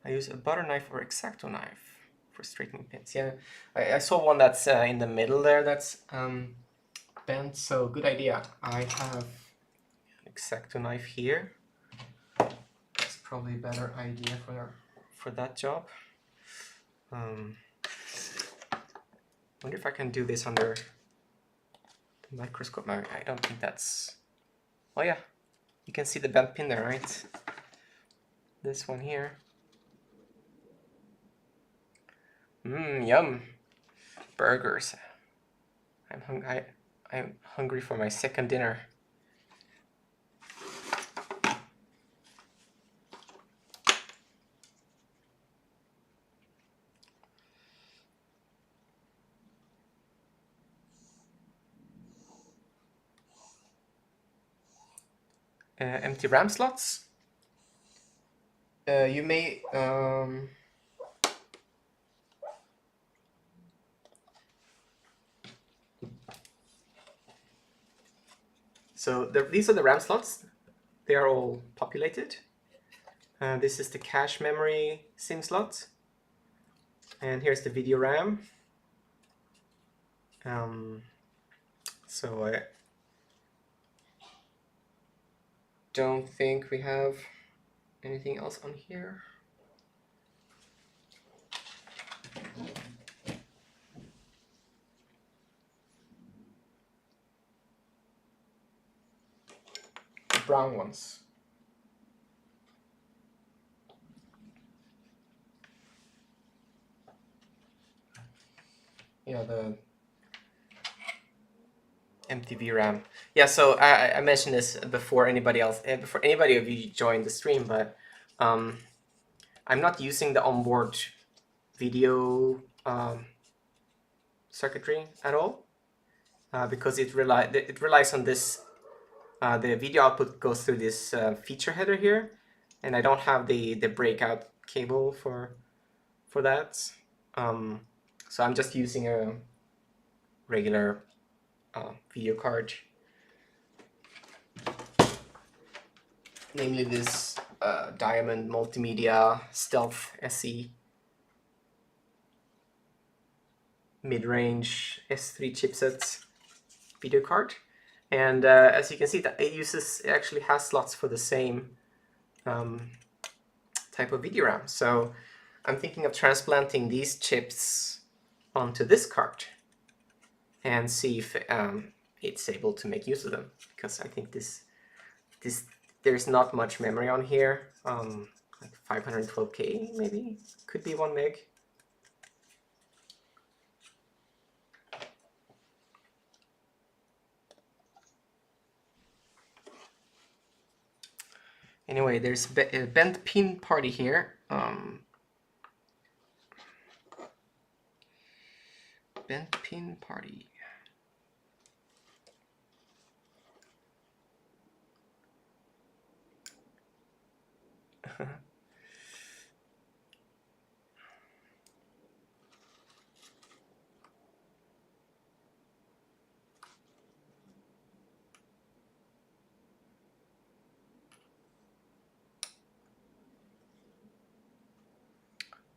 S1: I use a butter knife or X-Acto knife for straightening pins. Yeah, I saw one that's in the middle there that's bent, so good idea. I have an X-Acto knife here. It's probably a better idea for that job. Wonder if I can do this under the microscope. I don't think that's... Oh yeah, you can see the bent pin there, right? This one here. Yum. Burgers. I'm hungry for my second dinner. Empty RAM slots. You may so these are the RAM slots. They are all populated. This is the cache memory SIM slot, and here's the video RAM. So I don't think we have anything else on here. The brown ones. Yeah, the empty VRAM. Yeah, so I mentioned this before anybody else, before anybody of you joined the stream, but I'm not using the onboard video circuitry at all because it relies on this. The video output goes through this feature header here, and I don't have the breakout cable for that. So I'm just using a regular video card, namely this Diamond Multimedia Stealth SE mid-range S3 chipset video card. And as you can see, that it actually has slots for the same type of video RAM. So I'm thinking of transplanting these chips onto this card and see if it's able to make use of them, because I think there's not much memory on here, like 512K maybe, could be 1 meg. Anyway, there's a bent pin party here. Bent pin party.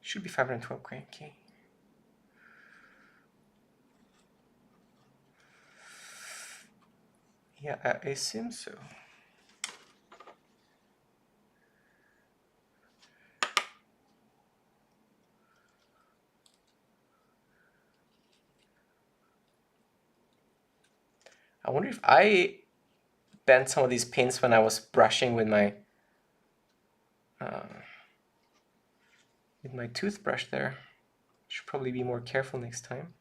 S1: Should be 512K. Yeah, I assume so. I wonder if I bent some of these pins when I was brushing with my toothbrush there. Should probably be more careful next time.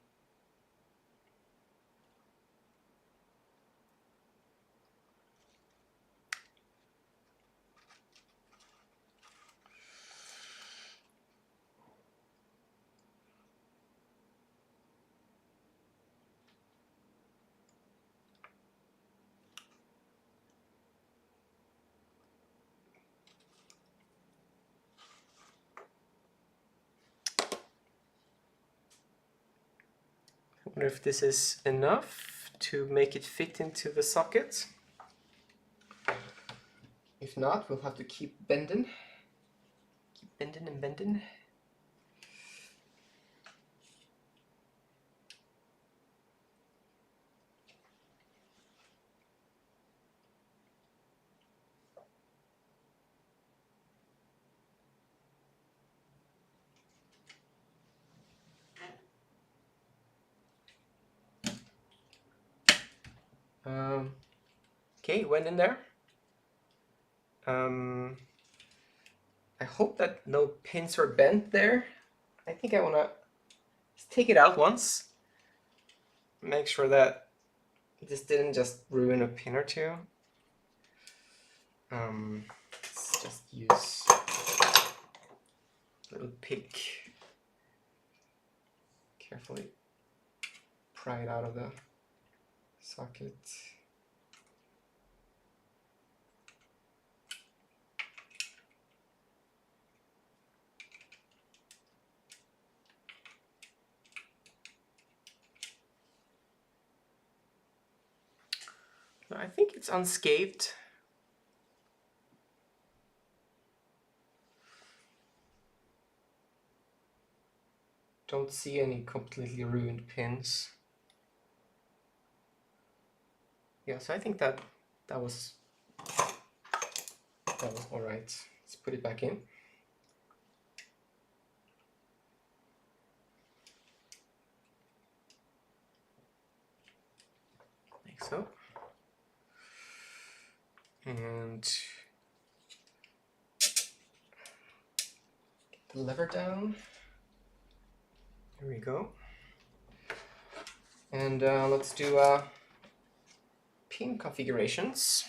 S1: I wonder if this is enough to make it fit into the socket. If not, we'll have to keep bending. Keep bending and bending. Okay, went in there. I hope that no pins are bent there. I think I want to take it out once make sure that this didn't just ruin a pin or two. Let's just use a little pick. Carefully pry it out of the socket. I think it's unscathed. Don't see any completely ruined pins. Yeah, so I think that was all right. Let's put it back in. Like so. And get the lever down. Here we go. And let's do pin configurations.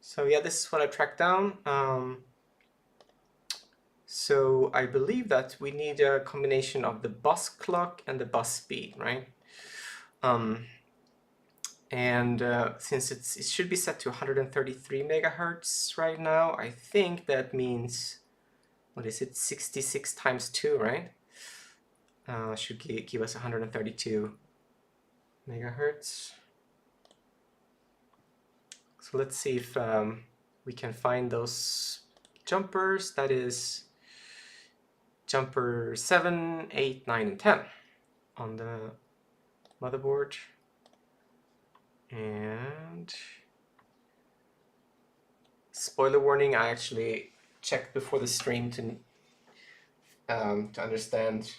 S1: So yeah, this is what I tracked down. So I believe that we need a combination of the bus clock and the bus speed, right? Since it should be set to 133 megahertz right now, I think that means, what is it, 66 times 2, right? Should give us 132 megahertz. So let's see if we can find those jumpers. That is jumper 7, 8, 9, and 10 on the motherboard. And spoiler warning, I actually checked before the stream to understand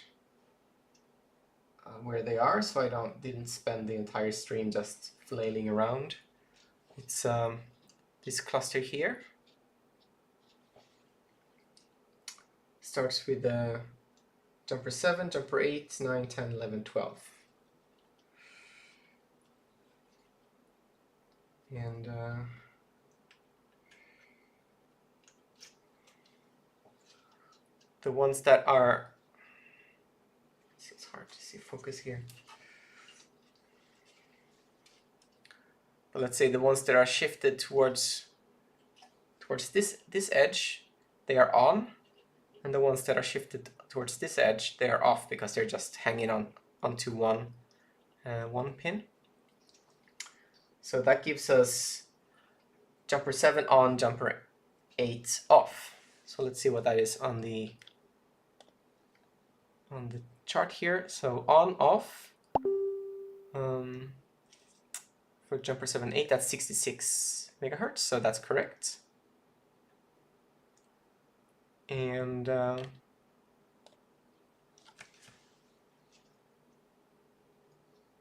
S1: where they are, so I didn't spend the entire stream just flailing around. It's this cluster here. Starts with jumper 7, jumper 8, 9, 10, 11, 12. And the ones that are, it's hard to see focus here. But let's say the ones that are shifted towards this edge, they are on, and the ones that are shifted towards this edge, they are off because they're just hanging onto one pin. So that gives us jumper 7 on, jumper 8 off. So let's see what that is on the chart here. So on, off. For jumper 7, 8, that's 66 megahertz, so that's correct. And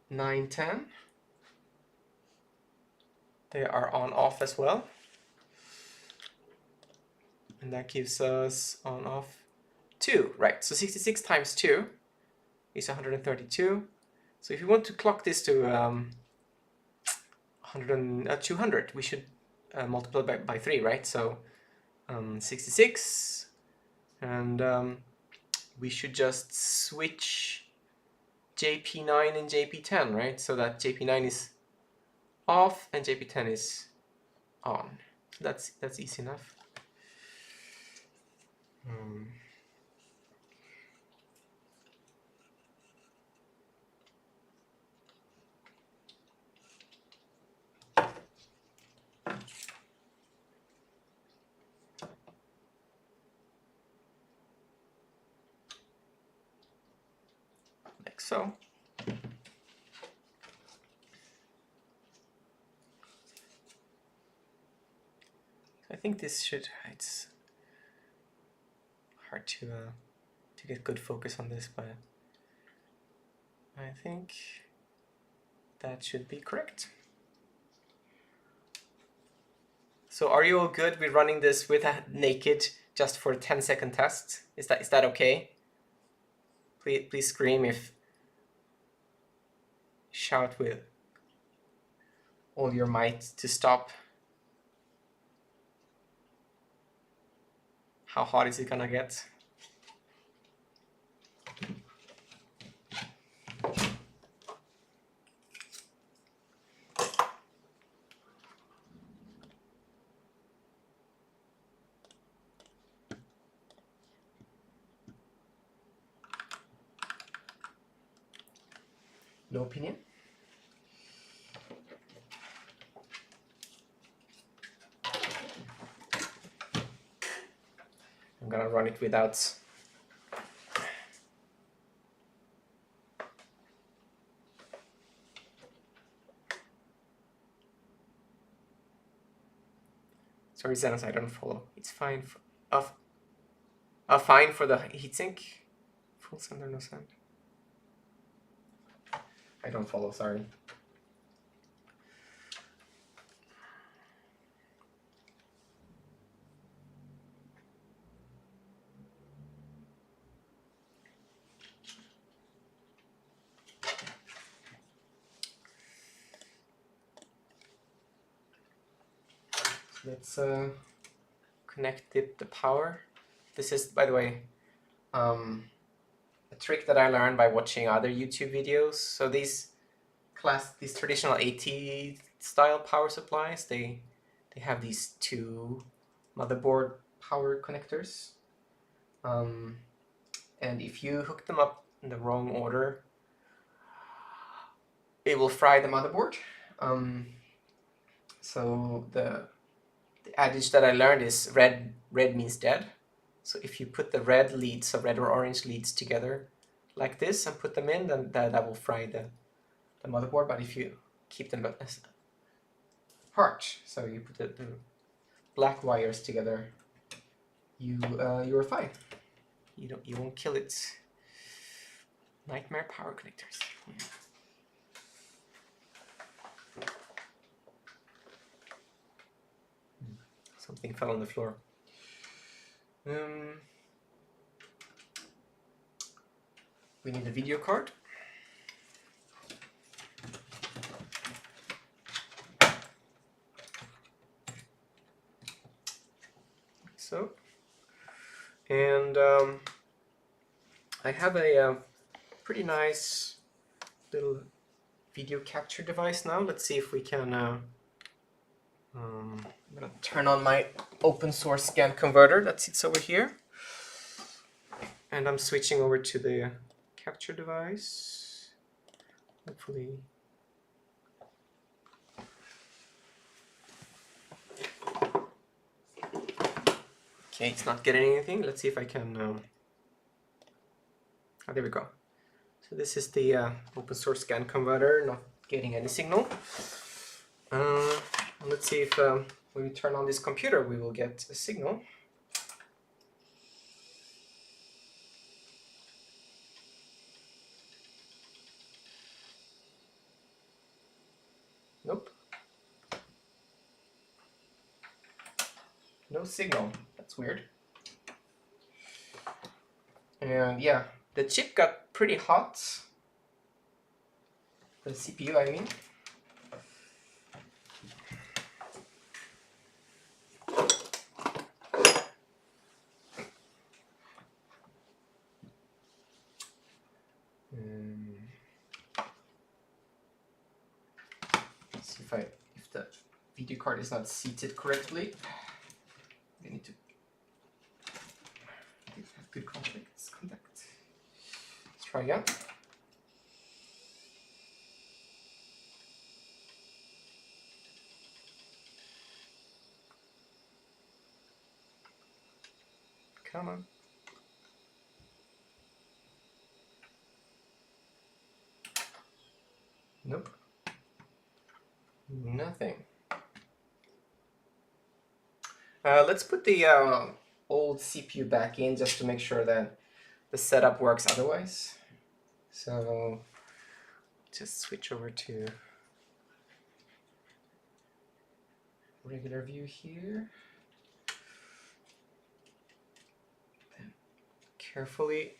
S1: 9, 10. They are on, off as well. And that gives us on, off 2, right? So 66 times 2 is 132. So if you want to clock this to 200, we should multiply by 3, right? So 66, and we should just switch JP9 and JP10, right? So that JP9 is off and JP10 is on. So that's easy enough. Like so. I think this should, it's hard to get good focus on this, but I think that should be correct. So are you all good with running this with a naked just for a 10-second test? Is that okay? Please scream if shout with all your might to stop. How hot is it gonna get? No opinion? I'm gonna run it without. Sorry, Xenos, I don't follow. It's fine. Fine for the heatsink. Full send or no send? I don't follow, sorry. Let's connect the power. This is, by the way, a trick that I learned by watching other YouTube videos. So these traditional AT style power supplies, they have these two motherboard power connectors. And if you hook them up in the wrong order, it will fry the motherboard. So the adage that I learned is red means dead. So if you put the red leads, so red or orange leads together like this and put them in, then that will fry the motherboard. But if you keep them apart, so you put the black wires together, you're fine. You won't kill it. Nightmare power connectors. Yeah. Something fell on the floor. We need a video card. So, and I have a pretty nice little video capture device now. Let's see if we can. I'm gonna turn on my open source scan converter that sits over here, and I'm switching over to the capture device. Hopefully. Okay, it's not getting anything. Let's see if I can. Oh, there we go. So this is the open source scan converter, not getting any signal. Let's see if when we turn on this computer, we will get a signal. Nope. No signal. That's weird. And yeah, the chip got pretty hot. The CPU, I mean. Let's see if the video card is not seated correctly. We need to have good contact. Let's try again. Come on. Nope. Nothing. Let's put the old CPU back in just to make sure that the setup works otherwise. So just switch over to regular view here. Then carefully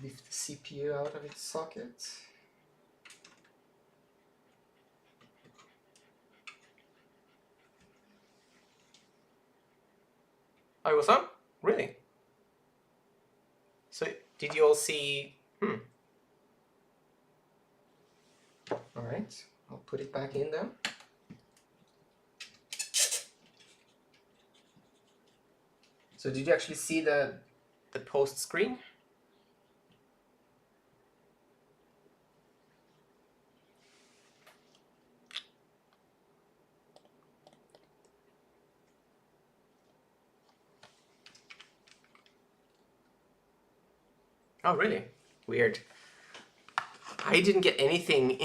S1: lift the CPU out of its socket. Oh, it was on? Really? So did you all see? All right, I'll put it back in then. So did you actually see the post screen? Oh, really? Weird. I didn't get anything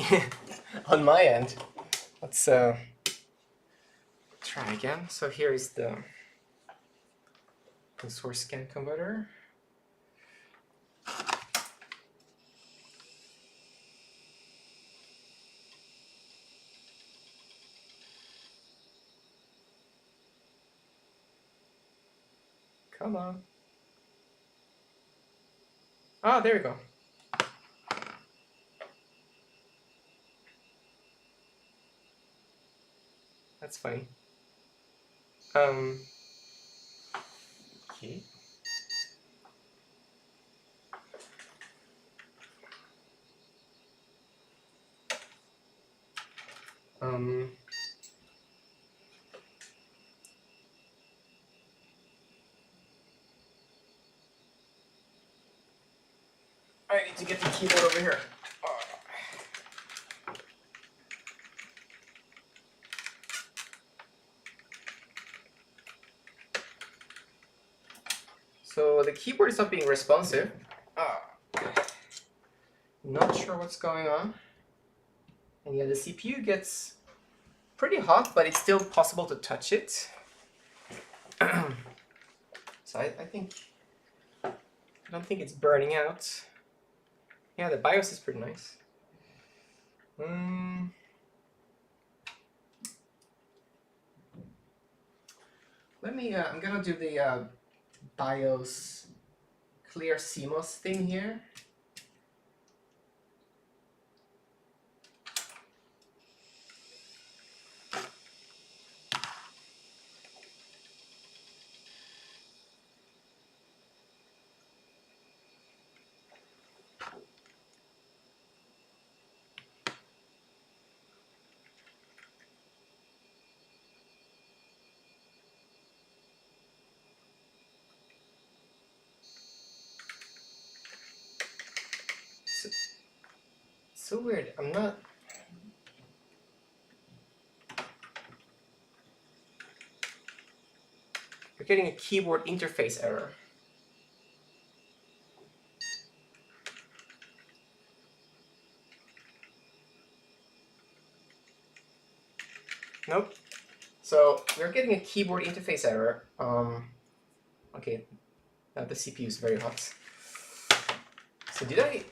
S1: on my end. Let's try again. So here is the source scan converter. Come on. Ah, there we go. That's funny. Okay. I need to get the keyboard over here. So the keyboard is not being responsive. Not sure what's going on. And yeah, the CPU gets pretty hot, but it's still possible to touch it. So I don't think it's burning out. Yeah, the BIOS is pretty nice. Let me, I'm gonna do the BIOS clear CMOS thing here. So weird. I'm not. You're getting a keyboard interface error. Nope. So we're getting a keyboard interface error. Okay. Now the CPU is very hot. So did I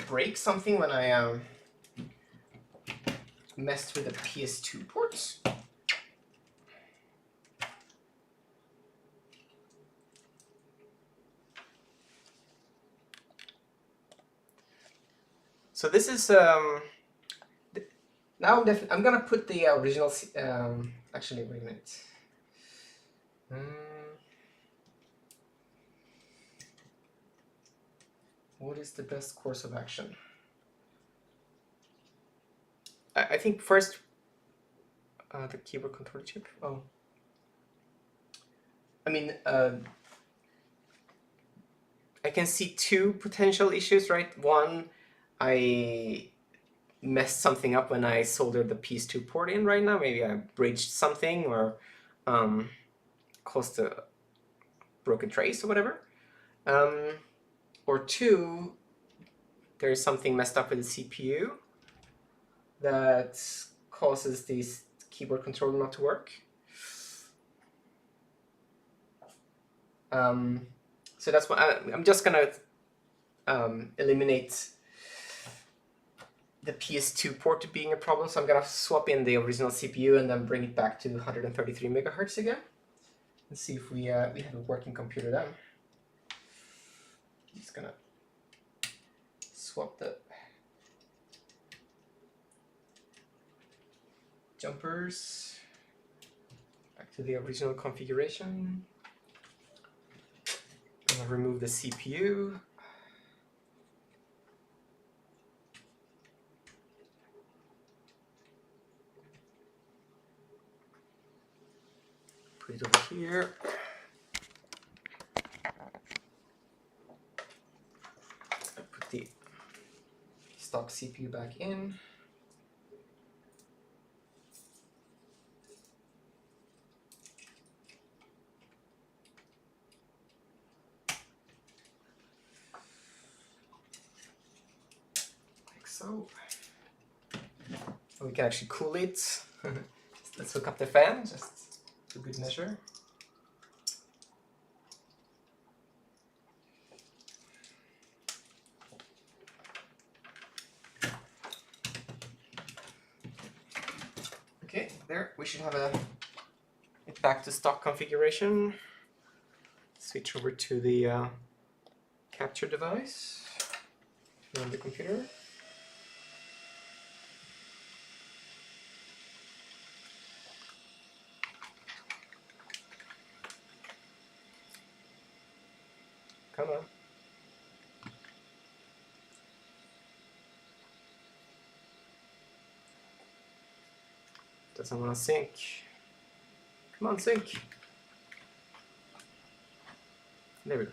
S1: break something when I messed with the PS2 ports? So this is now I'm gonna put the original. Actually, wait a minute. What is the best course of action? I think first the keyboard controller chip. Oh, I mean, I can see two potential issues, right? One, I messed something up when I soldered the PS2 port in right now. Maybe I bridged something or caused a broken trace or whatever. Or two, there's something messed up with the CPU that causes this keyboard controller not to work. So that's why I'm just gonna eliminate the PS2 port being a problem. So I'm gonna swap in the original CPU and then bring it back to 133 megahertz again, and see if we have a working computer then. Just gonna swap the jumpers back to the original configuration. I'll remove the CPU. Put it over here. I put the stock CPU back in. Like so. We can actually cool it. Let's hook up the fan, just for good measure. Okay, there, we should have it back to stock configuration. Switch over to the capture device on the computer. Come on. Doesn't want to sync. Come on, sync. There we go.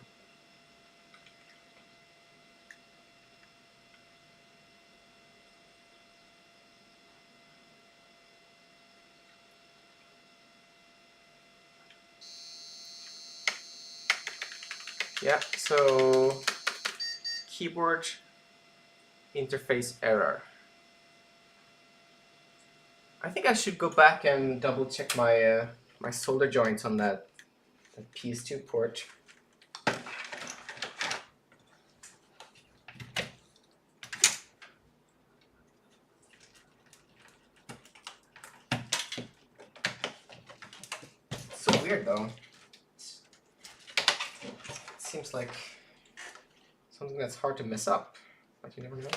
S1: Yeah, so keyboard interface error. I think I should go back and double check my my solder joints on that PS2 port. It's so weird though. It seems like something that's hard to mess up, but you never know.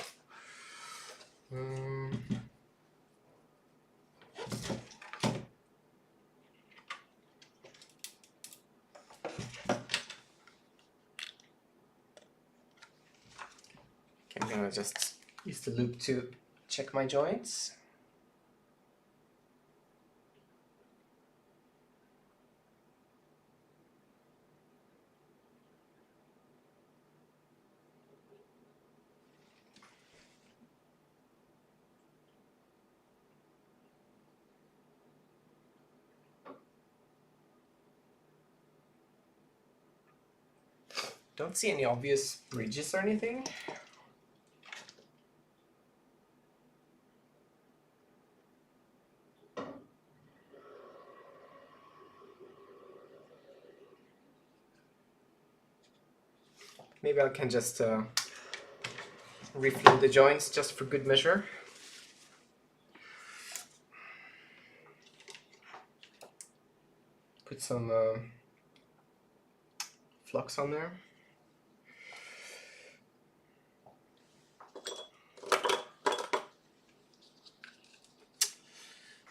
S1: Okay, I'm gonna just use the loop to check my joints. Don't see any obvious bridges or anything. Maybe I can just refill the joints just for good measure. Put some flux on there.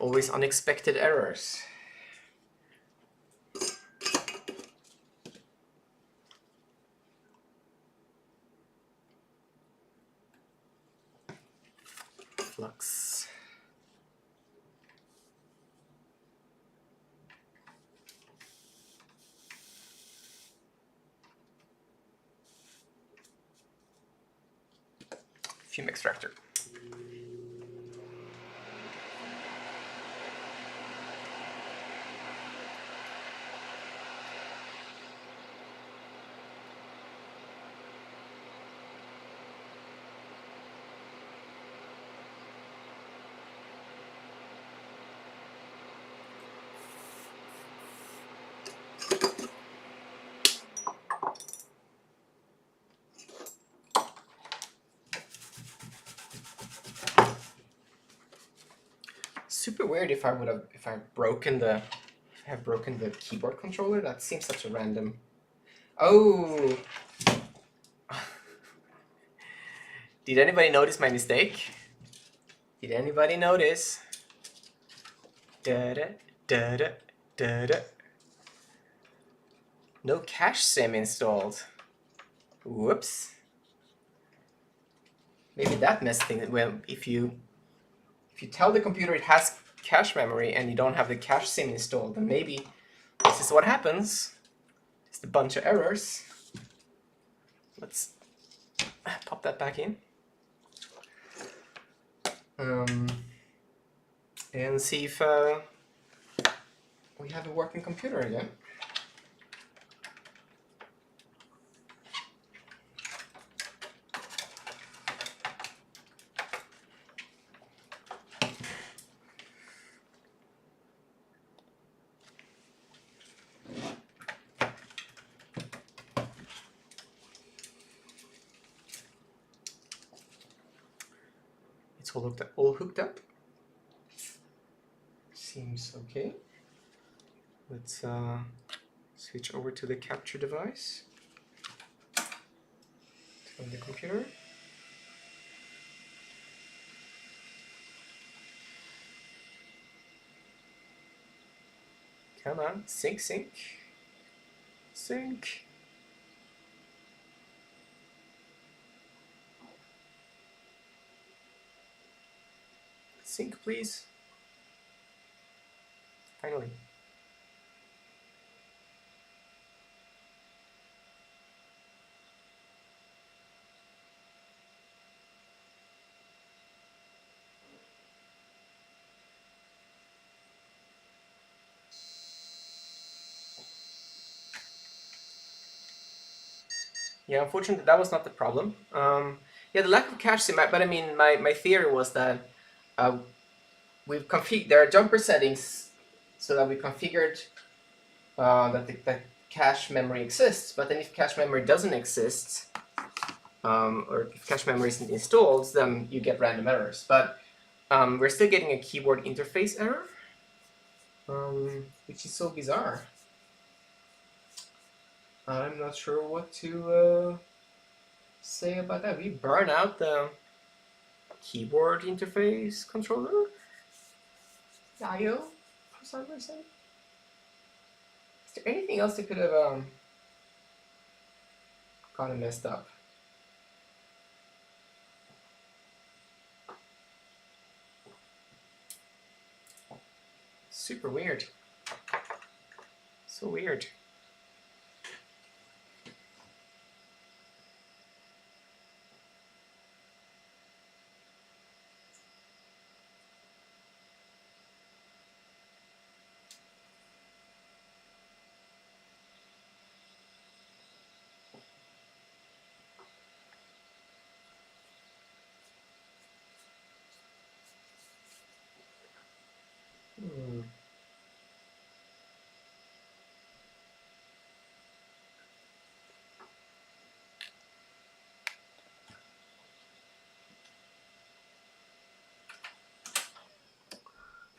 S1: Always unexpected errors. Flux. Fume extractor. Super weird if I have broken the keyboard controller. That seems such a random. Oh. Did anybody notice my mistake? Did anybody notice? Da da da da da da. No cache sim installed. Whoops. Maybe that messed thing. Well, if you tell the computer it has cache memory and you don't have the cache sim installed, then maybe this is what happens. Just a bunch of errors. Let's pop that back in. And see if we have a working computer again. It's all hooked up. Seems okay. Let's switch over to the capture device. Turn the computer. Come on, sync. Sync. Sync, please. Finally. Yeah, unfortunately, that was not the problem. Yeah, the lack of cache sim, but I mean, my theory was that we've configured, there are jumper settings so that we configured that cache memory exists, but then if cache memory doesn't exist, or if cache memory isn't installed, then you get random errors. But we're still getting a keyboard interface error, which is so bizarre. I'm not sure what to say about that. We burn out the keyboard interface controller, the I/O for some reason. Is there anything else that could have gotten messed up? Super weird. So weird. Hmm.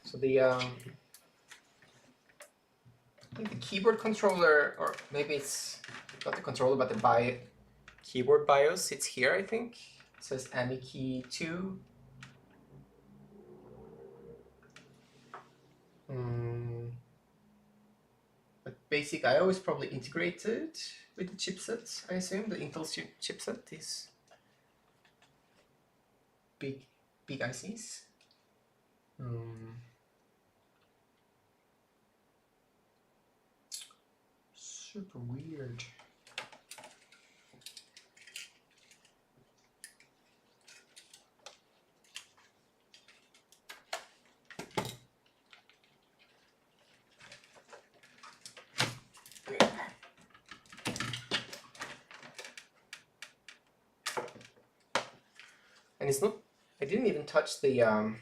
S1: So the I think the keyboard controller, or maybe it's not the controller, but the keyboard BIOS. It's here, I think. It says AMI 2. But basic I/O is probably integrated with the chipset. I assume the Intel chipset is big ICs. Super weird. And it's not. I didn't even touch the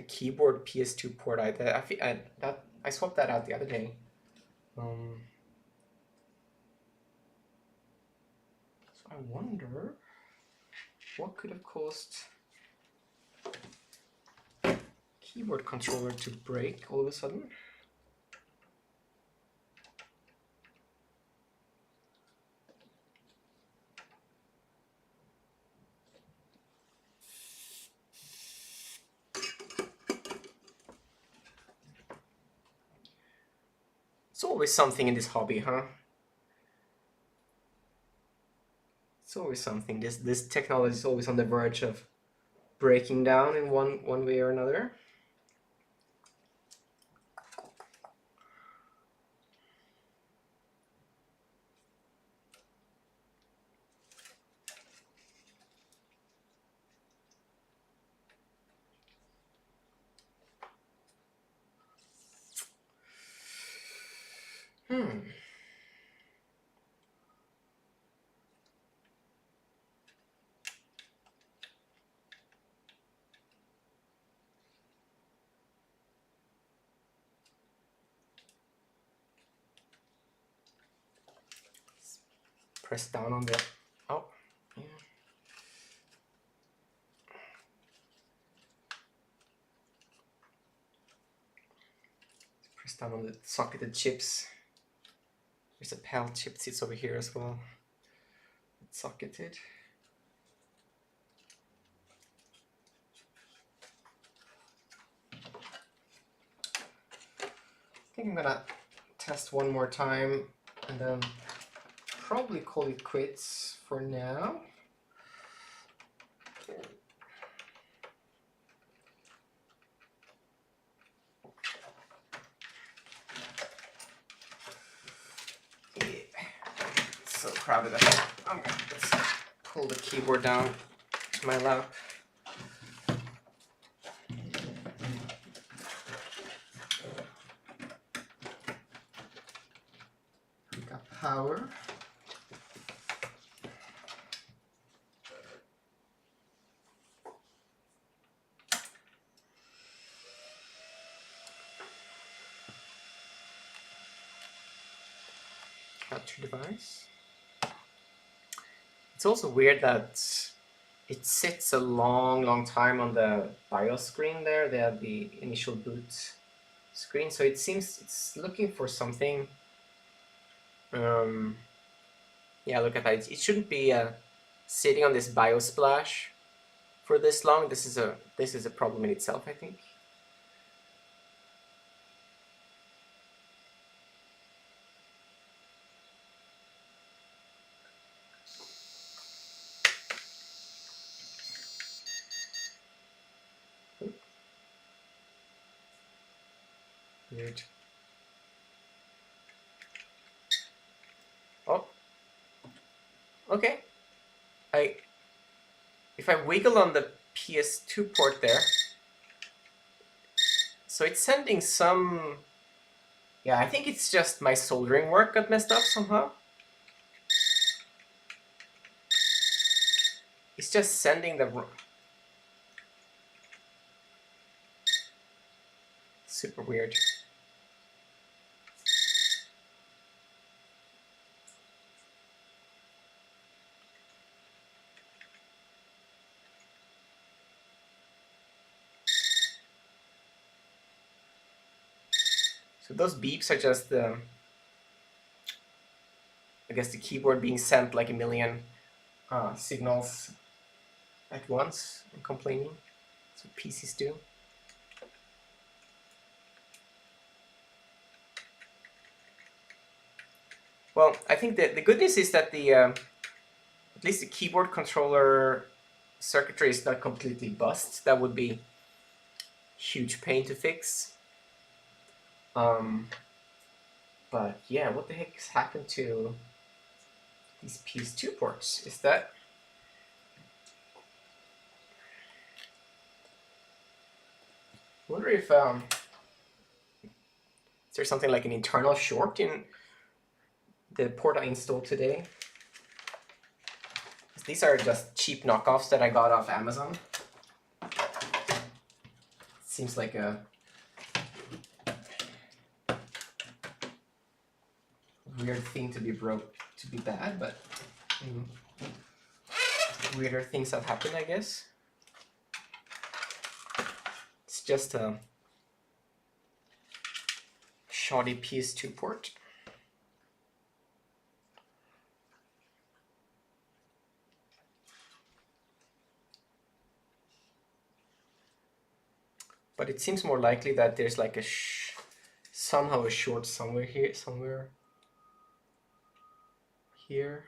S1: keyboard PS2 port. I swapped that out the other day. So I wonder what could have caused keyboard controller to break all of a sudden. It's always something in this hobby, huh? It's always something. This technology is always on the verge of breaking down in one way or another. Press down on the, oh, yeah. Press down on the socketed chips. There's a PAL chip sits over here as well. It's socketed. I think I'm gonna test one more time and then probably call it quits for now. Yeah. So crowded up. Let's pull the keyboard down to my lap. Got power. Capture device. It's also weird that it sits a long time on the BIOS screen there. They have the initial boot screen, so it seems it's looking for something. Yeah, look at that. It shouldn't be sitting on this BIOS splash for this long. This is a problem in itself, I think. Weird. Oh. Okay. If I wiggle on the PS2 port there, so it's sending some. Yeah, I think it's just my soldering work got messed up somehow. It's just sending the. Super weird. So those beeps are just I guess the keyboard being sent like a million signals at once and complaining. That's what PCs do. Well, I think that the good news is that the at least the keyboard controller circuitry is not completely bust. That would be huge pain to fix. But yeah, what the heck has happened to these PS2 ports? Is that I wonder if is there something like an internal short in the port I installed today? These are just cheap knockoffs that I got off Amazon. Seems like a weird thing to be bad, but weirder things have happened, I guess. It's just a shoddy PS2 port. But it seems more likely that there's like a somehow a short somewhere here, somewhere here.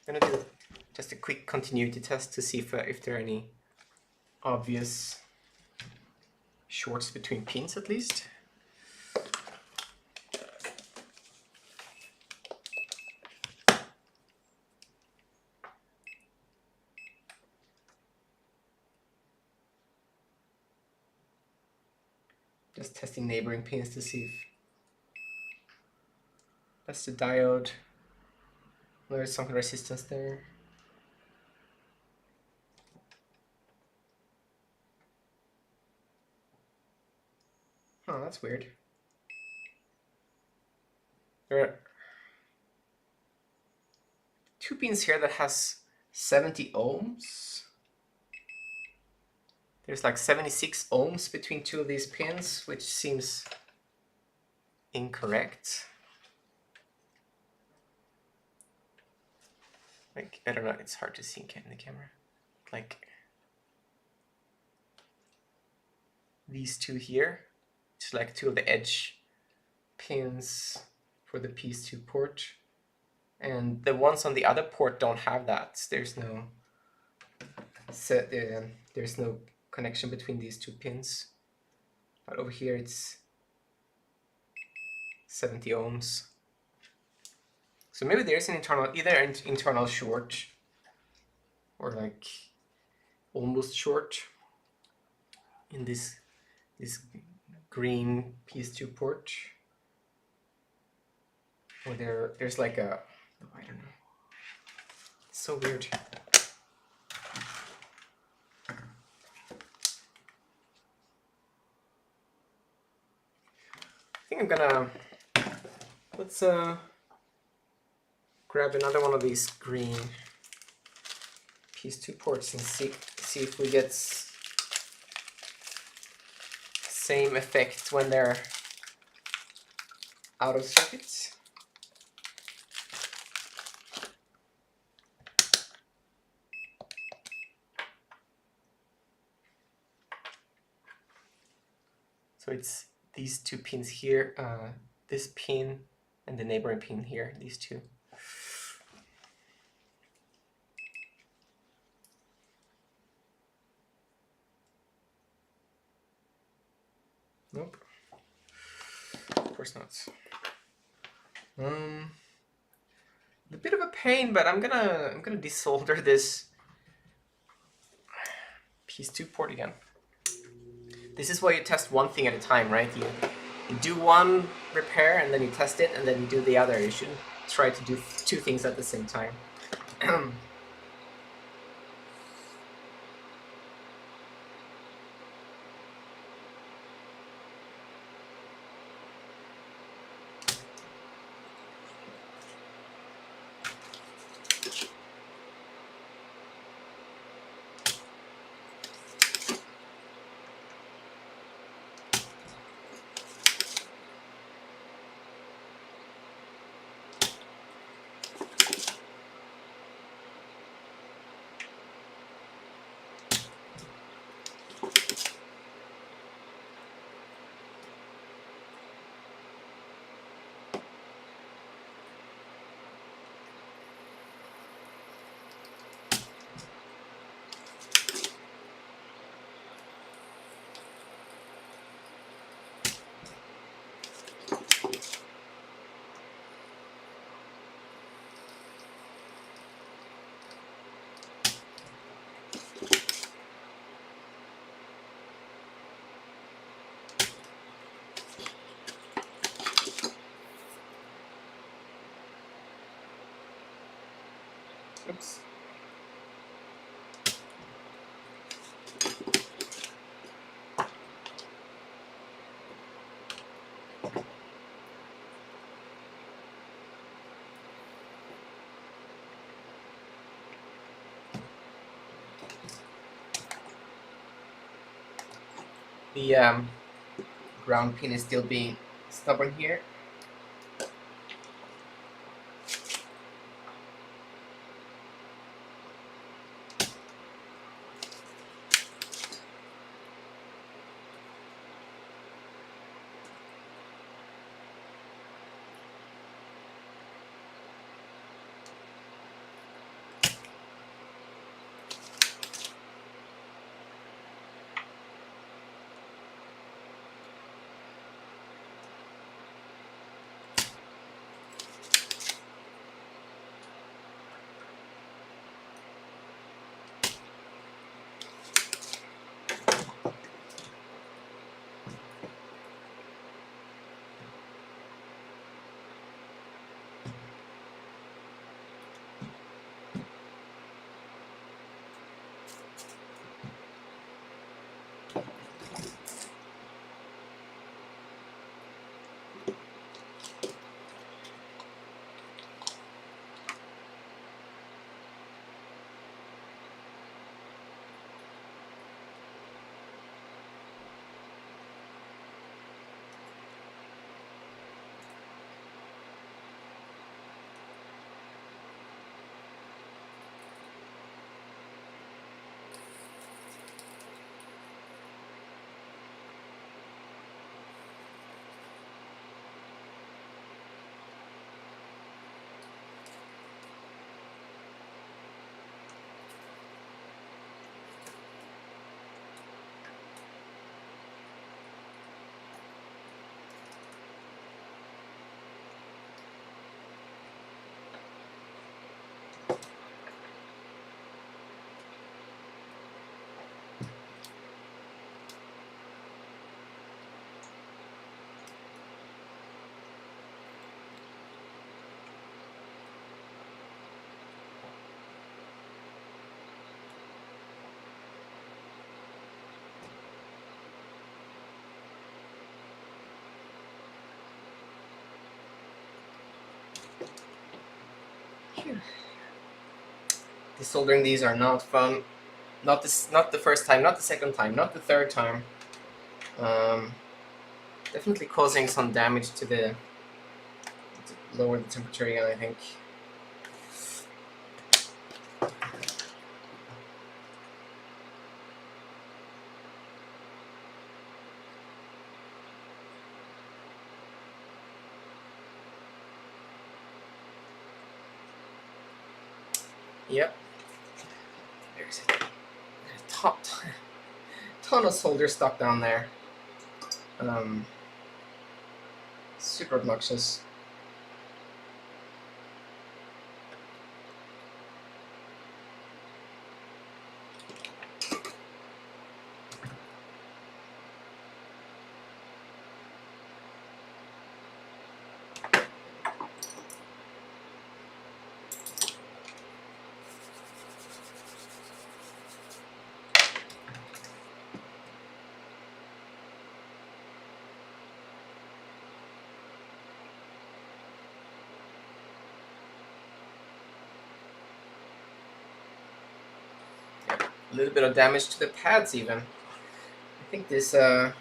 S1: I'm gonna do just a quick continuity test to see if there are any obvious shorts between pins at least. Just testing neighboring pins to see if that's the diode. There's some resistance there. Oh, that's weird. There are 2 pins here that has 70 ohms. There's like 76 ohms between 2 of these pins, which seems incorrect. Like, I don't know, it's hard to see in the camera. Like these 2 here, it's like 2 of the edge pins for the PS2 port. And the ones on the other port don't have that. There's no there's no connection between these 2 pins. But over here it's 70 ohms. So maybe there's an internal short or like almost short in this green PS2 port. Or there's like a, I don't know. It's so weird. I think I'm gonna, let's grab another one of these green PS2 ports and see if we get same effect when they're out of circuits. So it's these 2 pins here, this pin and the neighboring pin here, these 2. Nope. Of course not. A bit of a pain, but I'm gonna desolder this PS2 port again. This is why you test one thing at a time, right? You do one repair and then you test it and then you do the other. You shouldn't try to do 2 things at the same time. Oops. The ground pin is still being stubborn here. Desoldering these are not fun. Not the first time, not the second time, not the third time. Definitely causing some damage to the to lower the temperature again, I think. Yep. There's a ton of solder stuck down there. Super obnoxious. A little bit of damage to the pads even. I think this this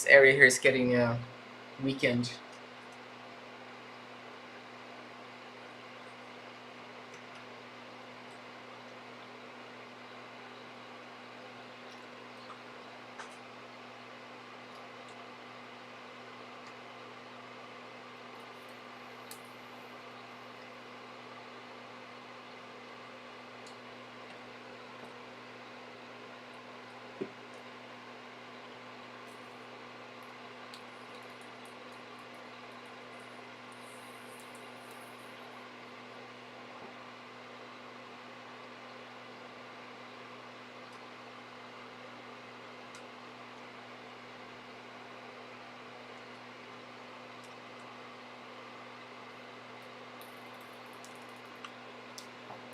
S1: area here is getting weakened.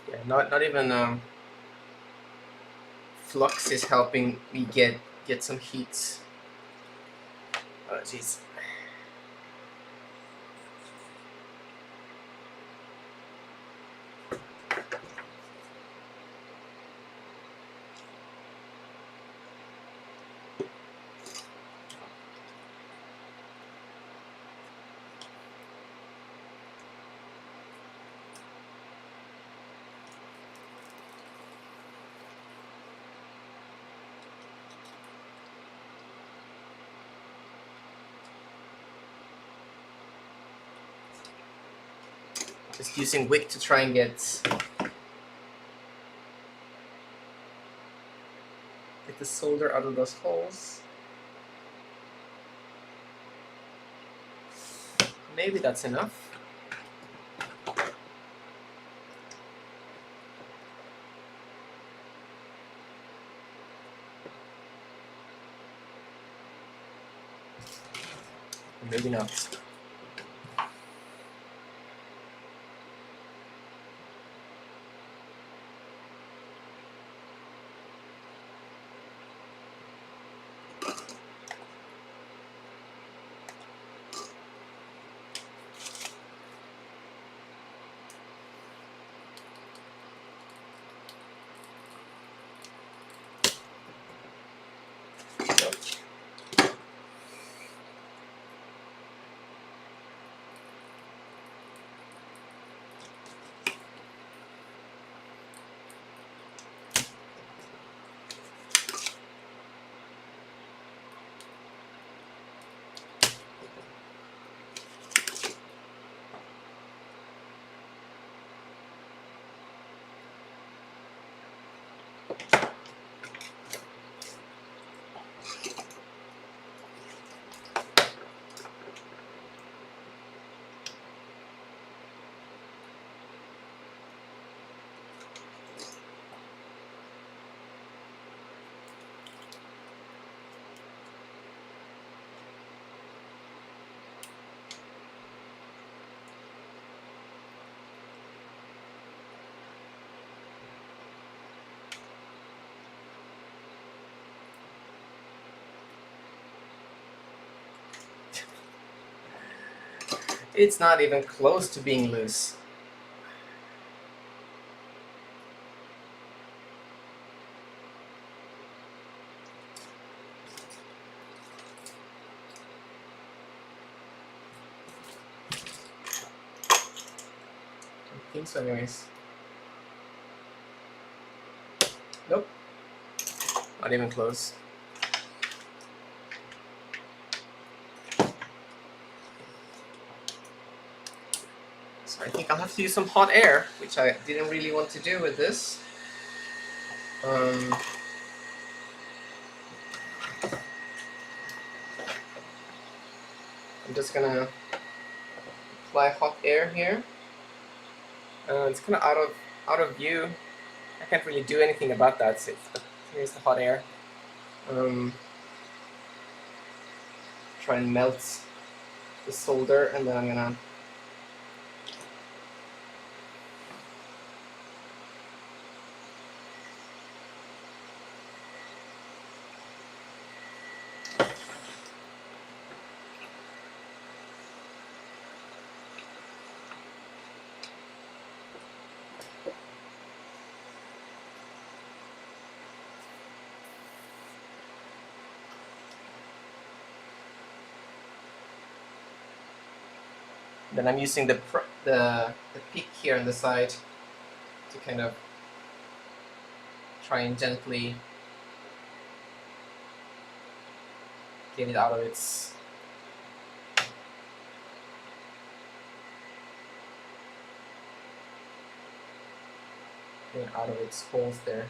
S1: Yeah, not even flux is helping me get some heats. Oh jeez. Just using wick to try and get the solder out of those holes. Maybe that's enough. Maybe not. It's not even close to being loose. I think so anyways. Nope. Not even close. So I think I'll have to use some hot air, which I didn't really want to do with this. I'm just gonna apply hot air here. It's kind of out of view. I can't really do anything about that. So here's the hot air. Try and melt the solder, and then I'm gonna then I'm using the peak here on the side to kind of try and gently get it out of its holes there.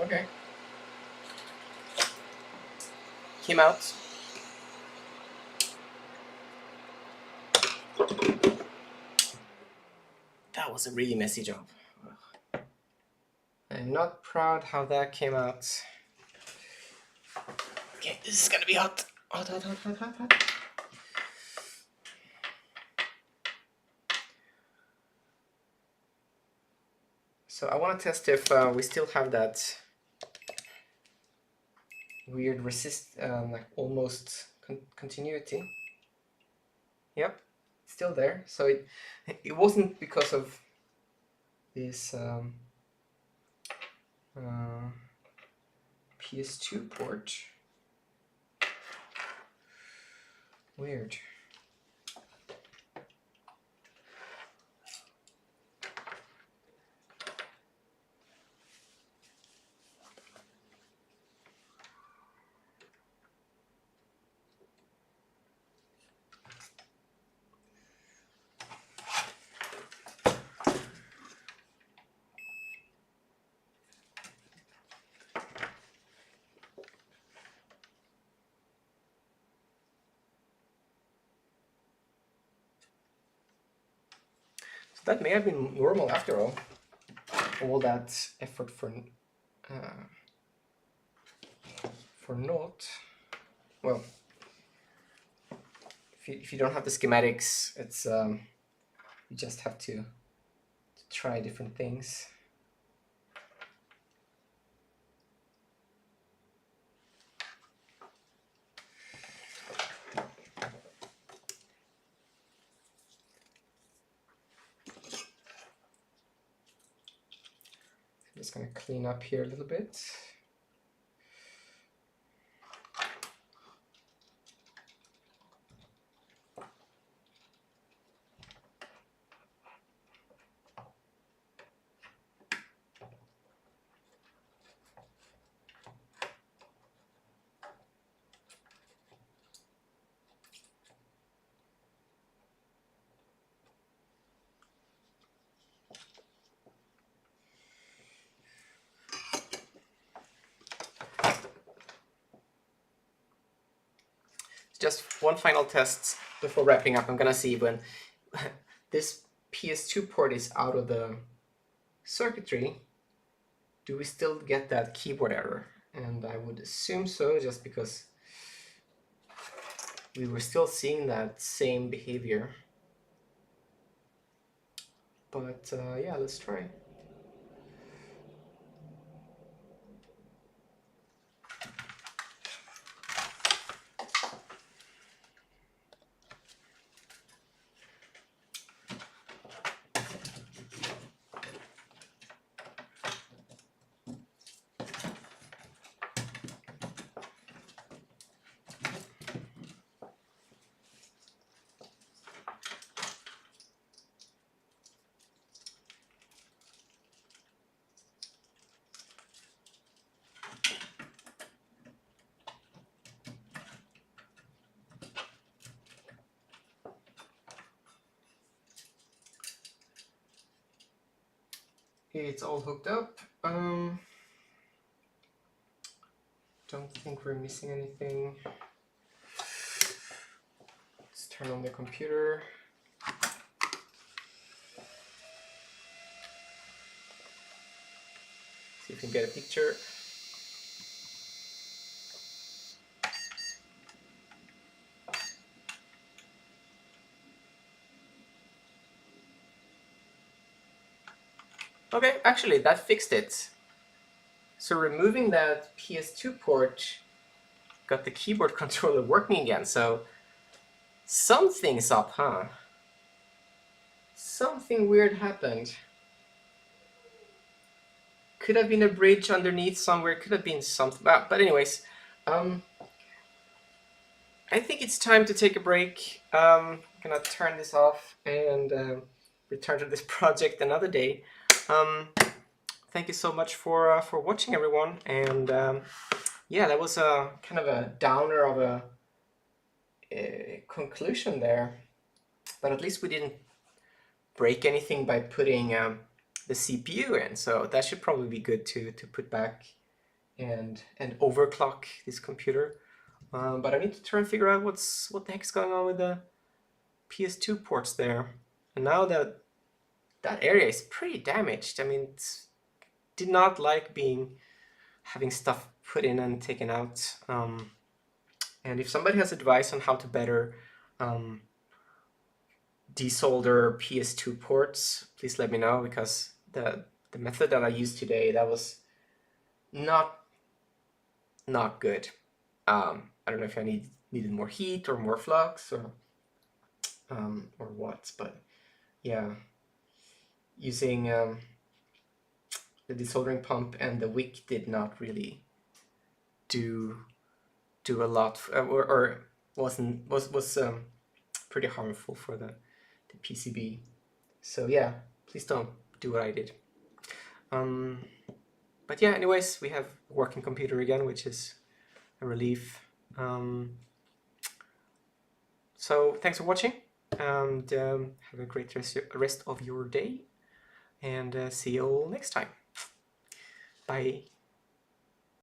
S1: Okay. Came out. That was a really messy job. I'm not proud how that came out. Okay, this is gonna be hot. Hot, hot, hot, hot, hot, hot. So I want to test if we still have that weird like almost continuity. Yep, still there. So it wasn't because of this PS2 port. Weird. That may have been normal after all that effort for naught. Well, if you don't have the schematics, it's you just have to try different things. I'm just going to clean up here a little bit. just one final test before wrapping up. I'm gonna see when this PS2 port is out of the circuitry, do we still get that keyboard error? And I would assume so, just because we were still seeing that same behavior. But yeah, let's try. It's all hooked up. Don't think we're missing anything. Let's turn on the computer. See if we can get a picture. Okay, actually that fixed it. So removing that PS2 port got the keyboard controller working again, so something's up, huh? Something weird happened. Could have been a bridge underneath somewhere, could have been something, but anyways, I think it's time to take a break. I'm gonna turn this off and return to this project another day. Thank you so much for watching, everyone, and yeah, that was a kind of a downer of a conclusion there, but at least we didn't break anything by putting the CPU in, so that should probably be good to put back and overclock this computer. But I need to try and figure out what the heck's going on with the PS2 ports there. And now that area is pretty damaged. I mean, it did not like having stuff put in and taken out. And if somebody has advice on how to better desolder PS2 ports, please let me know, because the method that I used today, that was not good. I don't know if I needed more heat or more flux or what, but yeah, using the desoldering pump and the wick did not really do a lot, or was pretty harmful for the PCB. So yeah, please don't do what I did. But yeah, anyways, we have a working computer again, which is a relief. So thanks for watching, and have a great rest of your day, and see you all next time. Bye.